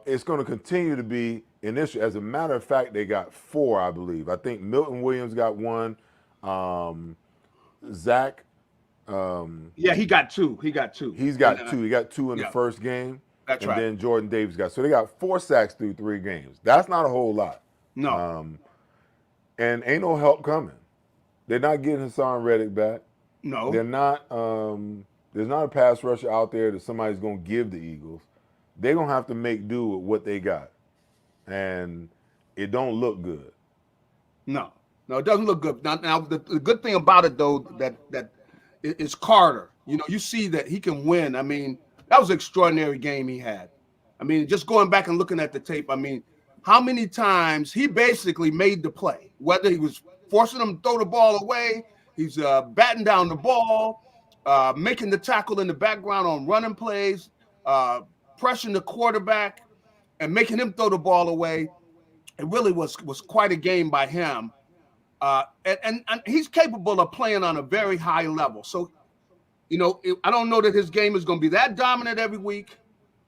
it's going to continue to be an issue. As a matter of fact, they got 4, I believe. I think Milton Williams got 1. Zach. He got 2. He got 2. He's got 2. He got 2 in the first game. That's right. And then Jordan Davis got. So they got 4 sacks through 3 games. That's not a whole lot. No. And ain't no help coming. They're not getting Hassan Reddick back. No. They're not. There's not a pass rusher out there that somebody's going to give the Eagles. They're going to have to make do with what they got. And it don't look good. No, it doesn't look good. Now the good thing about it, though, that is Carter. You see that he can win. I mean, that was an extraordinary game he had. I mean, just going back and looking at the tape, I mean, how many times he basically made the play, whether he was forcing them to throw the ball away, he's batting down the ball, making the tackle in the background on running plays, pressuring the quarterback, and making him throw the ball away. It really was quite a game by him. And he's capable of playing on a very high level. So, I don't know that his game is going to be that dominant every week,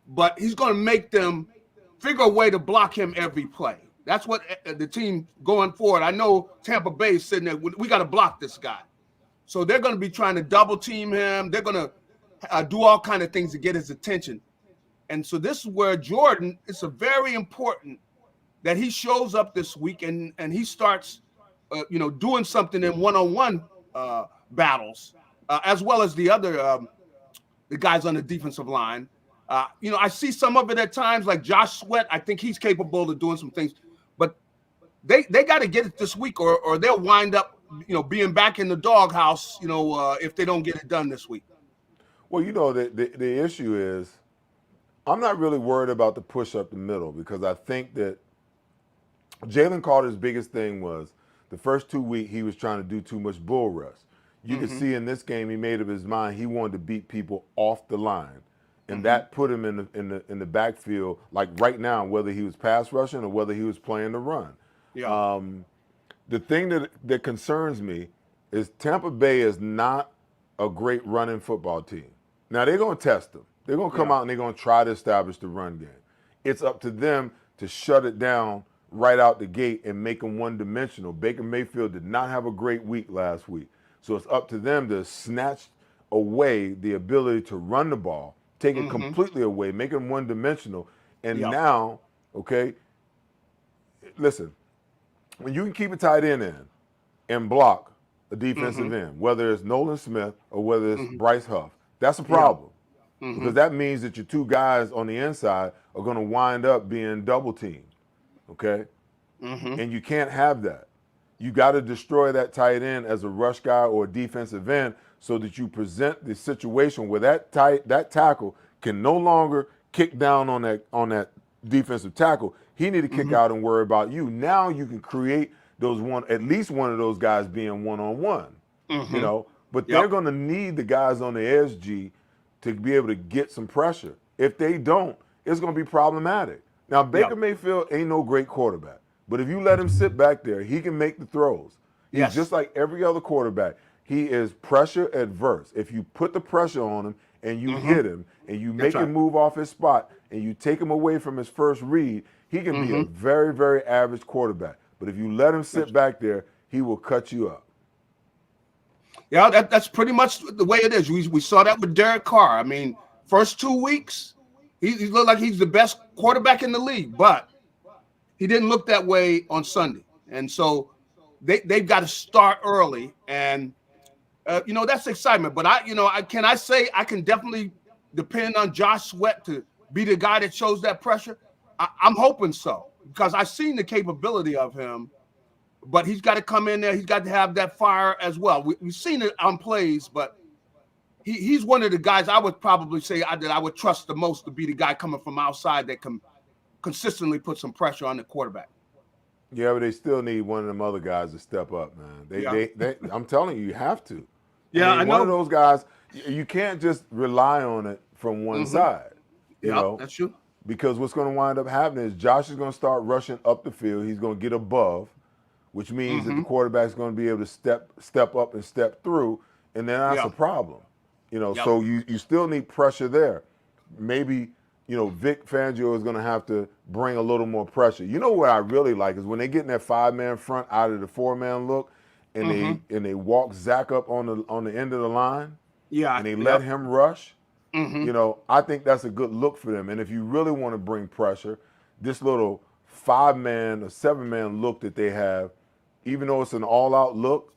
but he's going to make them figure a way to block him every play. That's what the team going forward. I know Tampa Bay is sitting there. We got to block this guy. So they're going to be trying to double team him. They're going to do all kind of things to get his attention. And so this is where Jordan, it's a very important that he shows up this week and he starts, doing something in one-on-one battles, as well as the other the guys on the defensive line. I see some of it at times, like Josh Sweat. I think he's capable of doing some things, but they got to get it this week, or they'll wind up, being back in the doghouse, if they don't get it done this week. Well, the issue is, I'm not really worried about the push up the middle, because I think that Jalen Carter's biggest thing was the first 2 weeks he was trying to do too much bull rush. You could see in this game he made up his mind he wanted to beat people off the line, and that put him in the backfield, like right now, whether he was pass rushing or whether he was playing the run. Yeah. The thing that concerns me is Tampa Bay is not a great running football team. Now they're going to test them. They're going to come out and they're going to try to establish the run game. It's up to them to shut it down right out the gate and make them one-dimensional. Baker Mayfield did not have a great week last week. So it's up to them to snatch away the ability to run the ball, take it completely away, make them one-dimensional. And now, okay, listen, when you can keep a tight end in and block a defensive end, whether it's Nolan Smith or whether it's Bryce Huff, that's a problem. Because that means that your two guys on the inside are going to wind up being double teamed, okay? And you can't have that. You got to destroy that tight end as a rush guy or a defensive end so that you present the situation where that tackle can no longer kick down on that defensive tackle. He need to kick out and worry about you. Now you can create at least one of those guys being one-on-one, But they're going to need the guys on the edge, G, to be able to get some pressure. If they don't, it's going to be problematic. Now, Baker Mayfield ain't no great quarterback, but if you let him sit back there, he can make the throws. He's just like every other quarterback. He is pressure adverse. If you put the pressure on him and you hit him and you make him move off his spot and you take him away from his first read, he can be a very, very average quarterback. But if you let him sit back there, he will cut you up. Yeah, that's pretty much the way it is. We saw that with Derek Carr. I mean, first 2 weeks, he looked like he's the best quarterback in the league, but he didn't look that way on Sunday. And so they've got to start early, and that's excitement. But I can definitely depend on Josh Sweat to be the guy that shows that pressure. I'm hoping so, because I've seen the capability of him. But he's got to come in there. He's got to have that fire as well. We've seen it on plays, but he's one of the guys I would probably say that I would trust the most to be the guy coming from outside that can consistently put some pressure on the quarterback. Yeah, but they still need one of them other guys to step up, man. They I'm telling you, you have to. Yeah, I know. One of those guys, you can't just rely on it from one side. You know, that's true. Because what's going to wind up happening is Josh is going to start rushing up the field. He's going to get above, which means that the quarterback's going to be able to step up and step through, and then that's a problem. So you still need pressure there. Maybe, Vic Fangio is going to have to bring a little more pressure. You know what I really like is when they get in that 5-man front out of the 4-man look, and they walk Zach up on the end of the line, and they let him rush. I think that's a good look for them. And if you really want to bring pressure, this little 5-man or 7-man look that they have, even though it's an all-out look,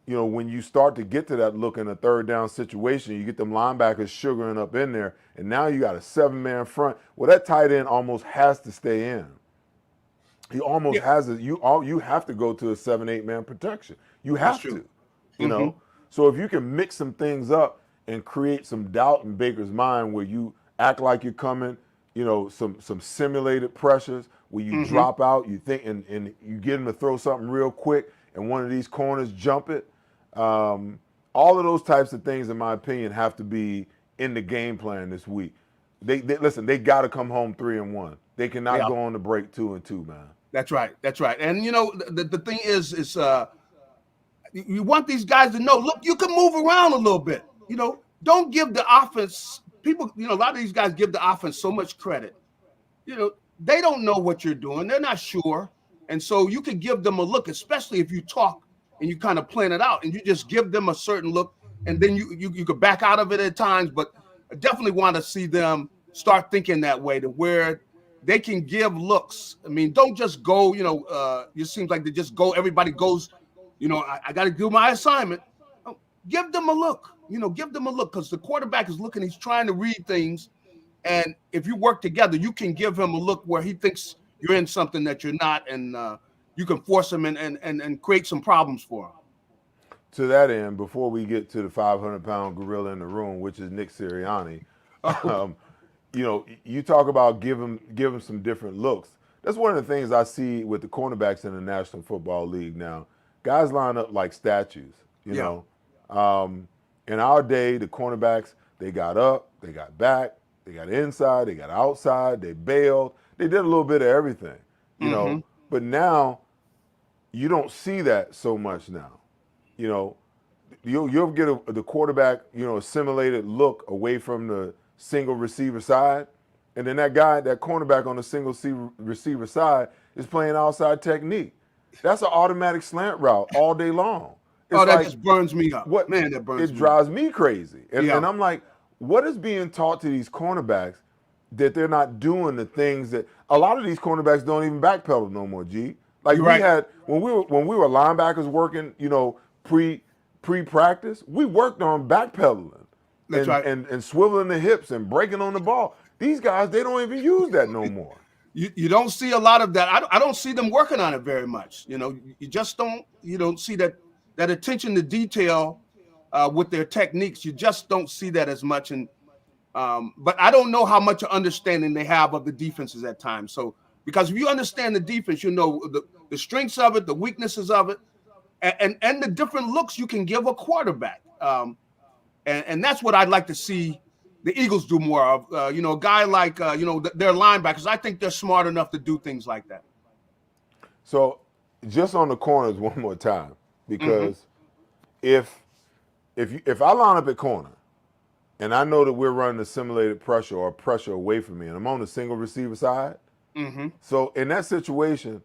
when you start to get to that look in a third down situation, you get them linebackers sugaring up in there, and now you got a 7-man front. Well, that tight end almost has to stay in. He almost has it. You have to go to a 7-8-man protection. You have to, So if you can mix some things up and create some doubt in Baker's mind where you act like you're coming, some simulated pressures where you drop out, you think, and you get him to throw something real quick, and one of these corners jump it. All of those types of things, in my opinion, have to be in the game plan this week. They listen. They got to come home 3-1. They cannot go on the break 2-2, man. That's right. And the thing is you want these guys to know. Look, you can move around a little bit. Don't give the offense people. A lot of these guys give the offense so much credit. They don't know what you're doing. They're not sure. And so you can give them a look, especially if you talk and you kind of plan it out and you just give them a certain look, and then you could back out of it at times. But I definitely want to see them start thinking that way, to where they can give looks. I mean, don't just go, it seems like they just go, everybody goes, I got to do my assignment. Oh, give them a look, give them a look, because the quarterback is looking, he's trying to read things. And if you work together, you can give him a look where he thinks you're in something that you're not, and you can force him and create some problems for him. To that end, before we get to the 500-pound gorilla in the room, which is Nick Sirianni, you talk about give him some different looks. That's one of the things I see with the cornerbacks in the National Football League now. Guys line up like statues, you know. In our day, the cornerbacks, they got up, they got back, they got inside, they got outside, they bailed. They did a little bit of everything, you know. But now, you don't see that so much now. You'll get the quarterback, a simulated look away from the single receiver side, and then that cornerback on the single receiver side is playing outside technique. That's an automatic slant route all day long. It's that just burns me up. That burns me up. It drives me crazy. And I'm like, what is being taught to these cornerbacks that they're not doing the things that a lot of these cornerbacks don't even backpedal no more, G? Like had when we were linebackers working, pre-practice, we worked on backpedaling. That's right. And swiveling the hips and breaking on the ball. These guys, they don't even use that no more. You don't see a lot of that. I don't see them working on it very much. You just don't. You don't see that attention to detail with their techniques. You just don't see that as much. And but I don't know how much understanding they have of the defenses at times. So because if you understand the defense, you know the strengths of it, the weaknesses of it, and the different looks you can give a quarterback. And that's what I'd like to see the Eagles do more of. A guy like, their linebackers, I think they're smart enough to do things like that. So just on the corners one more time, because if I line up at corner and I know that we're running a simulated pressure or pressure away from me and I'm on the single receiver side, so in that situation,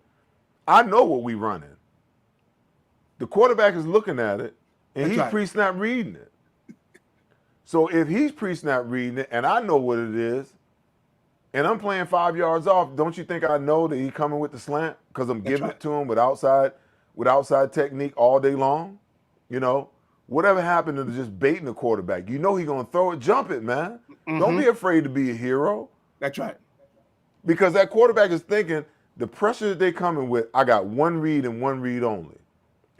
I know what we running. The quarterback is looking at it and he's pre-snap reading it. So if he's pre-snap reading it and I know what it is, and I'm playing 5 yards off, don't you think I know that he's coming with the slant because I'm giving it to him with outside technique all day long? Whatever happened to just baiting the quarterback? You know he's going to throw it, jump it, man. Don't be afraid to be a hero. That's right. Because that quarterback is thinking the pressure that they coming with, I got one read and one read only.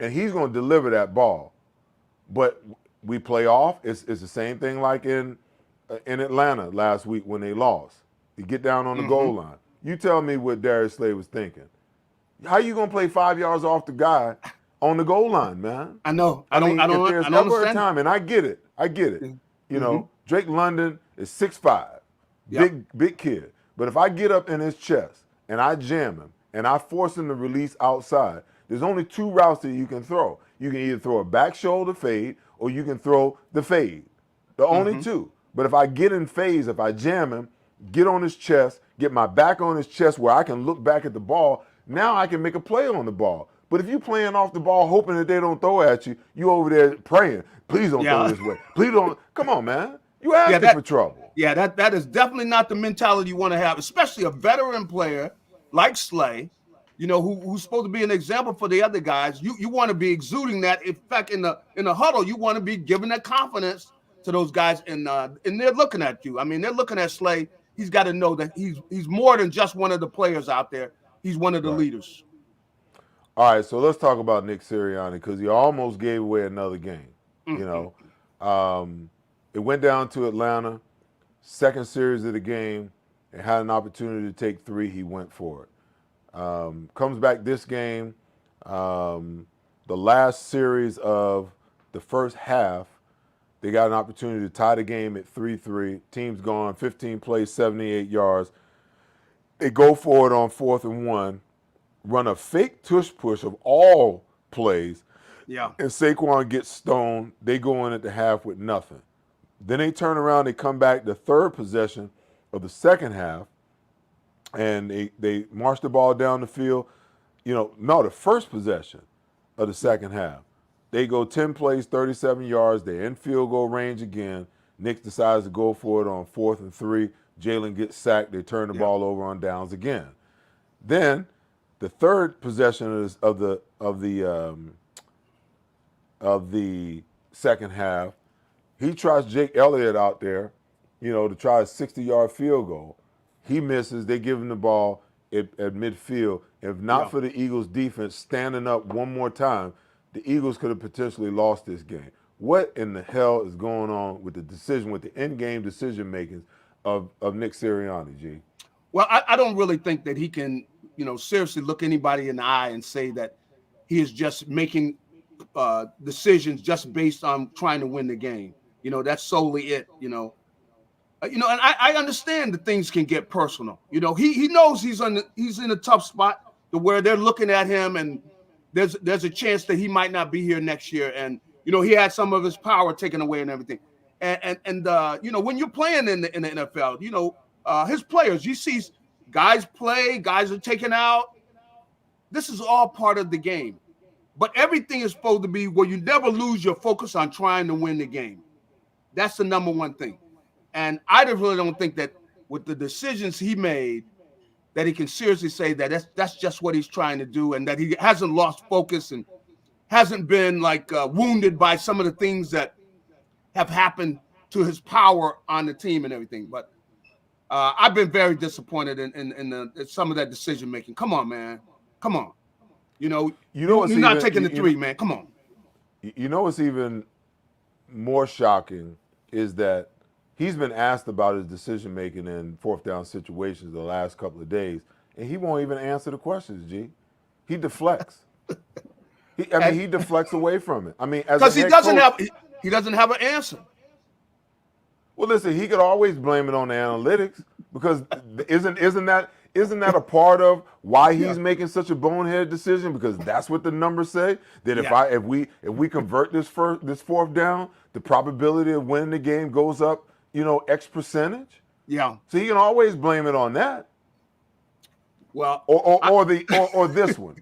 And he's going to deliver that ball. But we play off. It's the same thing like in Atlanta last week when they lost. You get down on the goal line. You tell me what Darius Slay was thinking. How you gonna play 5 yards off the guy on the goal line, man? I know. I mean, if there's ever a time, and I get it. Drake London is 6'5", big kid. But if I get up in his chest and I jam him and I force him to release outside, there's only two routes that you can throw. You can either throw a back shoulder fade or you can throw the fade. The only two. But if I get in phase, if I jam him, get on his chest, get my back on his chest where I can look back at the ball, now I can make a play on the ball. But if you're playing off the ball hoping that they don't throw at you, you over there praying, please don't throw this way. Please don't. Come on, man. You asking for trouble. Yeah, that is definitely not the mentality you want to have, especially a veteran player like Slay, who's supposed to be an example for the other guys. You want to be exuding that. In fact, in the huddle, you want to be giving that confidence to those guys, and they're looking at you. I mean, they're looking at Slay. He's got to know that he's more than just one of the players out there. He's one of the leaders. All right, so let's talk about Nick Sirianni because he almost gave away another game. It went down to Atlanta, second series of the game. It had an opportunity to take 3. He went for it. Comes back this game, the last series of the first half. They got an opportunity to tie the game at 3-3. Team's gone 15 plays, 78 yards. They go for it on 4th and 1, run a fake tush push of all plays, and Saquon gets stoned. They go in at the half with nothing. Then they turn around, they come back the third possession of the second half, and they march the ball down the field. No, the first possession of the second half. They go 10 plays, 37 yards. They're in field goal range again. Nick decides to go for it on 4th and 3. Jalen gets sacked. They turn the ball over on downs again. Then the third possession of the second half, he tries Jake Elliott out there, to try a 60-yard field goal. He misses. They give him the ball at midfield. If not for the Eagles' defense standing up one more time, the Eagles could have potentially lost this game. What in the hell is going on with the in-game decision making of Nick Sirianni, G? Well, I don't really think that he can, seriously look anybody in the eye and say that he is just making decisions just based on trying to win the game. That's solely it. And I understand that things can get personal. He knows he's in a tough spot to where they're looking at him, and there's a chance that he might not be here next year, and he had some of his power taken away and everything. And when you're playing in the NFL, his players, you see guys play, guys are taken out. This is all part of the game. But everything is supposed to be where you never lose your focus on trying to win the game. That's the number one thing. And I really don't think that with the decisions he made, that he can seriously say that that's just what he's trying to do, and that he hasn't lost focus and hasn't been wounded by some of the things that have happened to his power on the team and everything. But I've been very disappointed in some of that decision making. Come on, man. Come on. You're not taking the three, man. Come on. What's even more shocking is that he's been asked about his decision making in fourth down situations the last couple of days, and he won't even answer the questions, G. He deflects. He deflects away from it. Because he doesn't have an answer. Well, listen, he could always blame it on the analytics, because isn't that a part of why he's making such a bonehead decision? Because that's what the numbers say, that if we convert this fourth down, the probability of winning the game goes up, X percentage. Yeah. So he can always blame it on that. Well, or this one.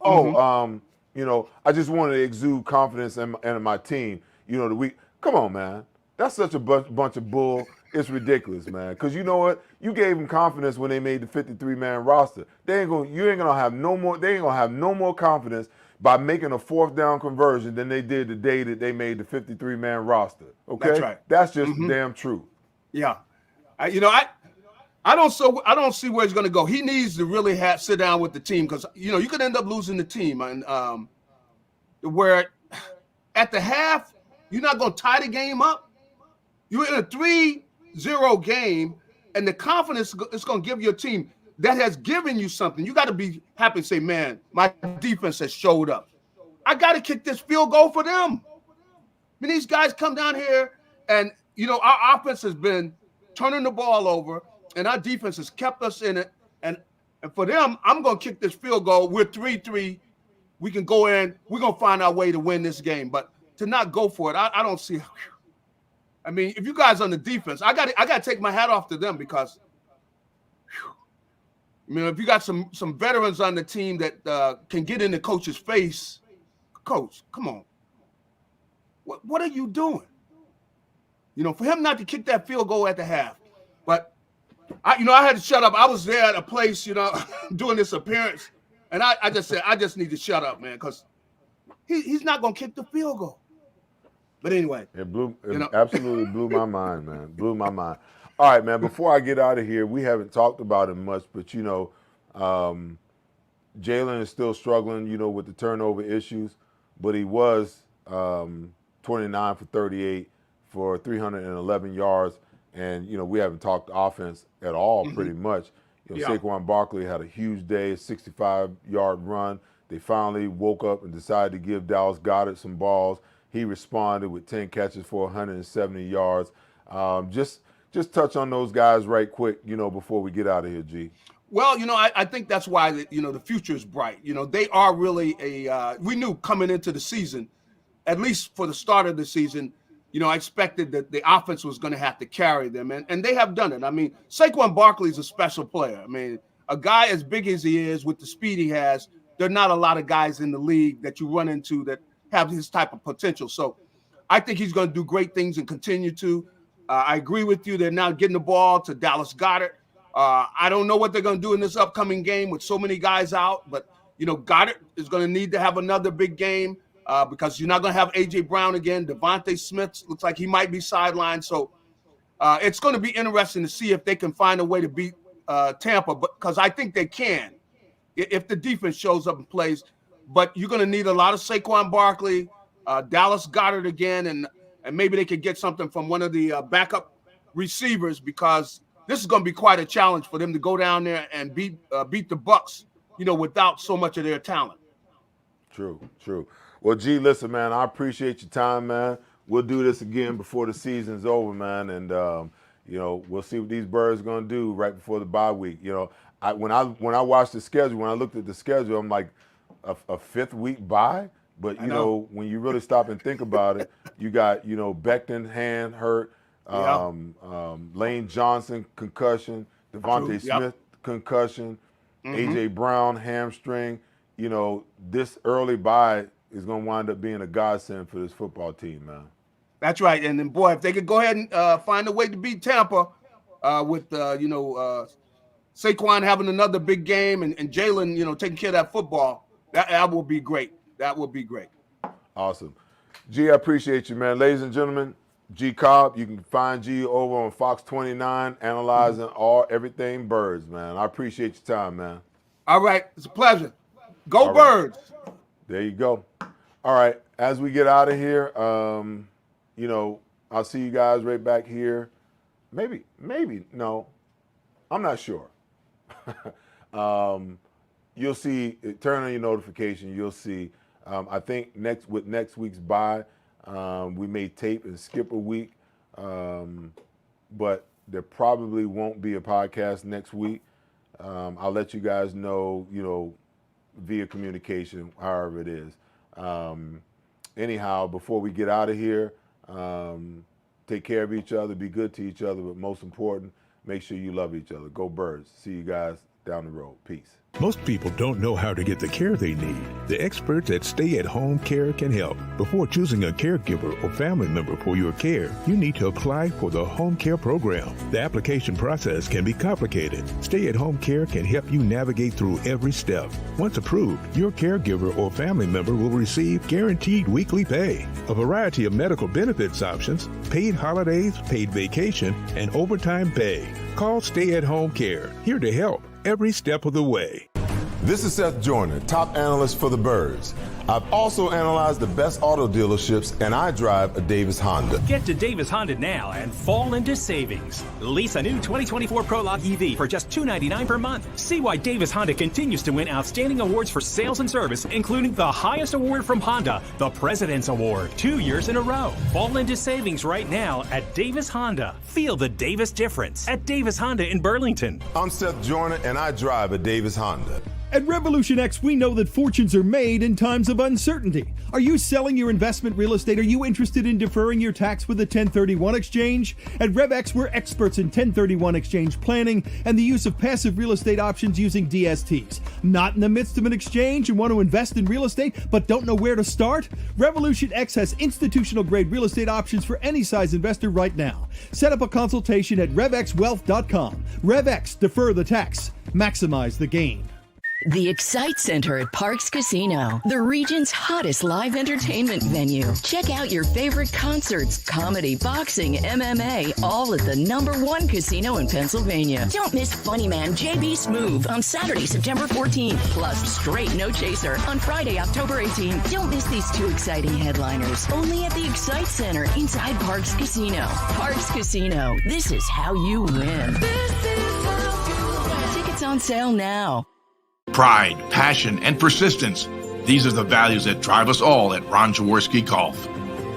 I just wanted to exude confidence in my team. Come on, man. That's such a bunch of bull. It's ridiculous, man. Because you know what? You gave them confidence when they made the 53-man roster. They ain't gonna have no more confidence by making a fourth down conversion than they did the day that they made the 53-man roster. Okay, that's right. That's just damn true. Yeah, I don't see where he's gonna go. He needs to really sit down with the team, because you could end up losing the team, and where at the half you're not gonna tie the game up. You're in a 3-0 game, and the confidence is going to give your team that has given you something. You got to be happy and say, man, my defense has showed up. I got to kick this field goal for them. These guys come down here, and, our offense has been turning the ball over, and our defense has kept us in it. And for them, I'm going to kick this field goal. We're 3-3. We can go in. We're going to find our way to win this game. But to not go for it, I don't see – if you guys on the defense, I got to take my hat off to them, because, if you got some veterans on the team that can get in the coach's face, coach, come on, what are you doing? For him not to kick that field goal at the half, but I had to shut up. I was there at a place, doing this appearance, and I just said I just need to shut up, man, because he's not gonna kick the field goal. But anyway, it absolutely blew my mind, man. Blew my mind. All right, man. Before I get out of here, we haven't talked about it much, but Jalen is still struggling, with the turnover issues. But he was 29 for 38 for 311 yards, and we haven't talked offense at all, pretty much. Saquon Barkley had a huge day, a 65-yard run. They finally woke up and decided to give Dallas Goedert some balls. He responded with 10 catches for 170 yards. Just touch on those guys right quick, before we get out of here, G. Well, I think that's why, the future is bright. They are really we knew coming into the season, at least for the start of the season, I expected that the offense was going to have to carry them, and they have done it. Saquon Barkley is a special player. a guy as big as he is with the speed he has, there are not a lot of guys in the league that you run into that have his type of potential. So I think he's going to do great things and continue to. I agree with you. They're now getting the ball to Dallas Goedert. I don't know what they're going to do in this upcoming game with so many guys out, but, Goddard is going to need to have another big game because you're not going to have A.J. Brown again. Devontae Smith looks like he might be sidelined. So it's going to be interesting to see if they can find a way to beat Tampa, because I think they can if the defense shows up and plays. But you're going to need a lot of Saquon Barkley, Dallas Goedert again, and maybe they could get something from one of the backup receivers, because this is going to be quite a challenge for them to go down there and beat the Bucs, without so much of their talent. True. Well, G, listen, man, I appreciate your time, man. We'll do this again before the season's over, man, and we'll see what these birds are going to do right before the bye week. When I watched the schedule, when I looked at the schedule, I'm like, a fifth week bye. But when you really stop and think about it, you got Becton hand hurt, Lane Johnson concussion, Devontae Smith concussion, A.J. Brown hamstring. This early bye is going to wind up being a godsend for this football team, man. That's right. And then, boy, if they could go ahead and find a way to beat Tampa with Saquon having another big game and Jalen, taking care of that football, that will be great. That will be great. Awesome. G, I appreciate you, man. Ladies and gentlemen, G Cobb, you can find G over on Fox 29, analyzing everything birds, man. I appreciate your time, man. All right. It's a pleasure. Go Birds. There you go. All right. As we get out of here, I'll see you guys right back here. Maybe, no. I'm not sure. You'll see, turn on your notification, you'll see. I think next week's bye, we may tape and skip a week, but there probably won't be a podcast next week. I'll let you guys know, via communication, however it is. Anyhow, before we get out of here, take care of each other, be good to each other, but most important, make sure you love each other. Go Birds. See you guys down the road. Peace. Most people don't know how to get the care they need. The experts at Stay at Home Care can help. Before choosing a caregiver or family member for your care, you need to apply for the Home Care Program. The application process can be complicated. Stay at Home Care can help you navigate through every step. Once approved, your caregiver or family member will receive guaranteed weekly pay, a variety of medical benefits options, paid holidays, paid vacation, and overtime pay. Call Stay at Home Care, here to help every step of the way. This is Seth Joyner, top analyst for the Birds. I've also analyzed the best auto dealerships, and I drive a Davis Honda. Get to Davis Honda now and fall into savings. Lease a new 2024 Prologue EV for just $299 per month. See why Davis Honda continues to win outstanding awards for sales and service, including the highest award from Honda, the President's Award, 2 years in a row. Fall into savings right now at Davis Honda. Feel the Davis difference at Davis Honda in Burlington. I'm Seth Joyner, and I drive a Davis Honda. At Revolution X, we know that fortunes are made in times of uncertainty. Are you selling your investment real estate? Are you interested in deferring your tax with a 1031 exchange? At RevX, we're experts in 1031 exchange planning and the use of passive real estate options using DSTs. Not in the midst of an exchange and want to invest in real estate but don't know where to start? Revolution X has institutional grade real estate options for any size investor right now. Set up a consultation at RevXWealth.com. RevX, defer the tax, maximize the gain. The Excite Center at Parks Casino, the region's hottest live entertainment venue. Check out your favorite concerts, comedy, boxing, MMA, all at the #1 casino in Pennsylvania. Don't miss Funny Man JB Smoove on Saturday, September 14th, plus Straight No Chaser on Friday, October 18th. Don't miss these two exciting headliners, only at the Excite Center inside Parks Casino. Parks Casino, this is how you win. This is how you win. Tickets on sale now. Pride, passion, and persistence. These are the values that drive us all at Ron Jaworski Golf.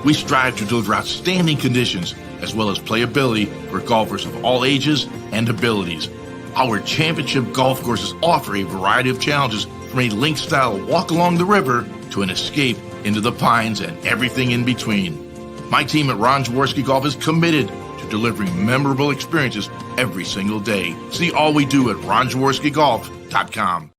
We strive to deliver outstanding conditions as well as playability for golfers of all ages and abilities. Our championship golf courses offer a variety of challenges from a link-style walk along the river to an escape into the pines and everything in between. My team at Ron Jaworski Golf is committed to to delivering memorable experiences every single day. See all we do at ronjaworskigolf.com.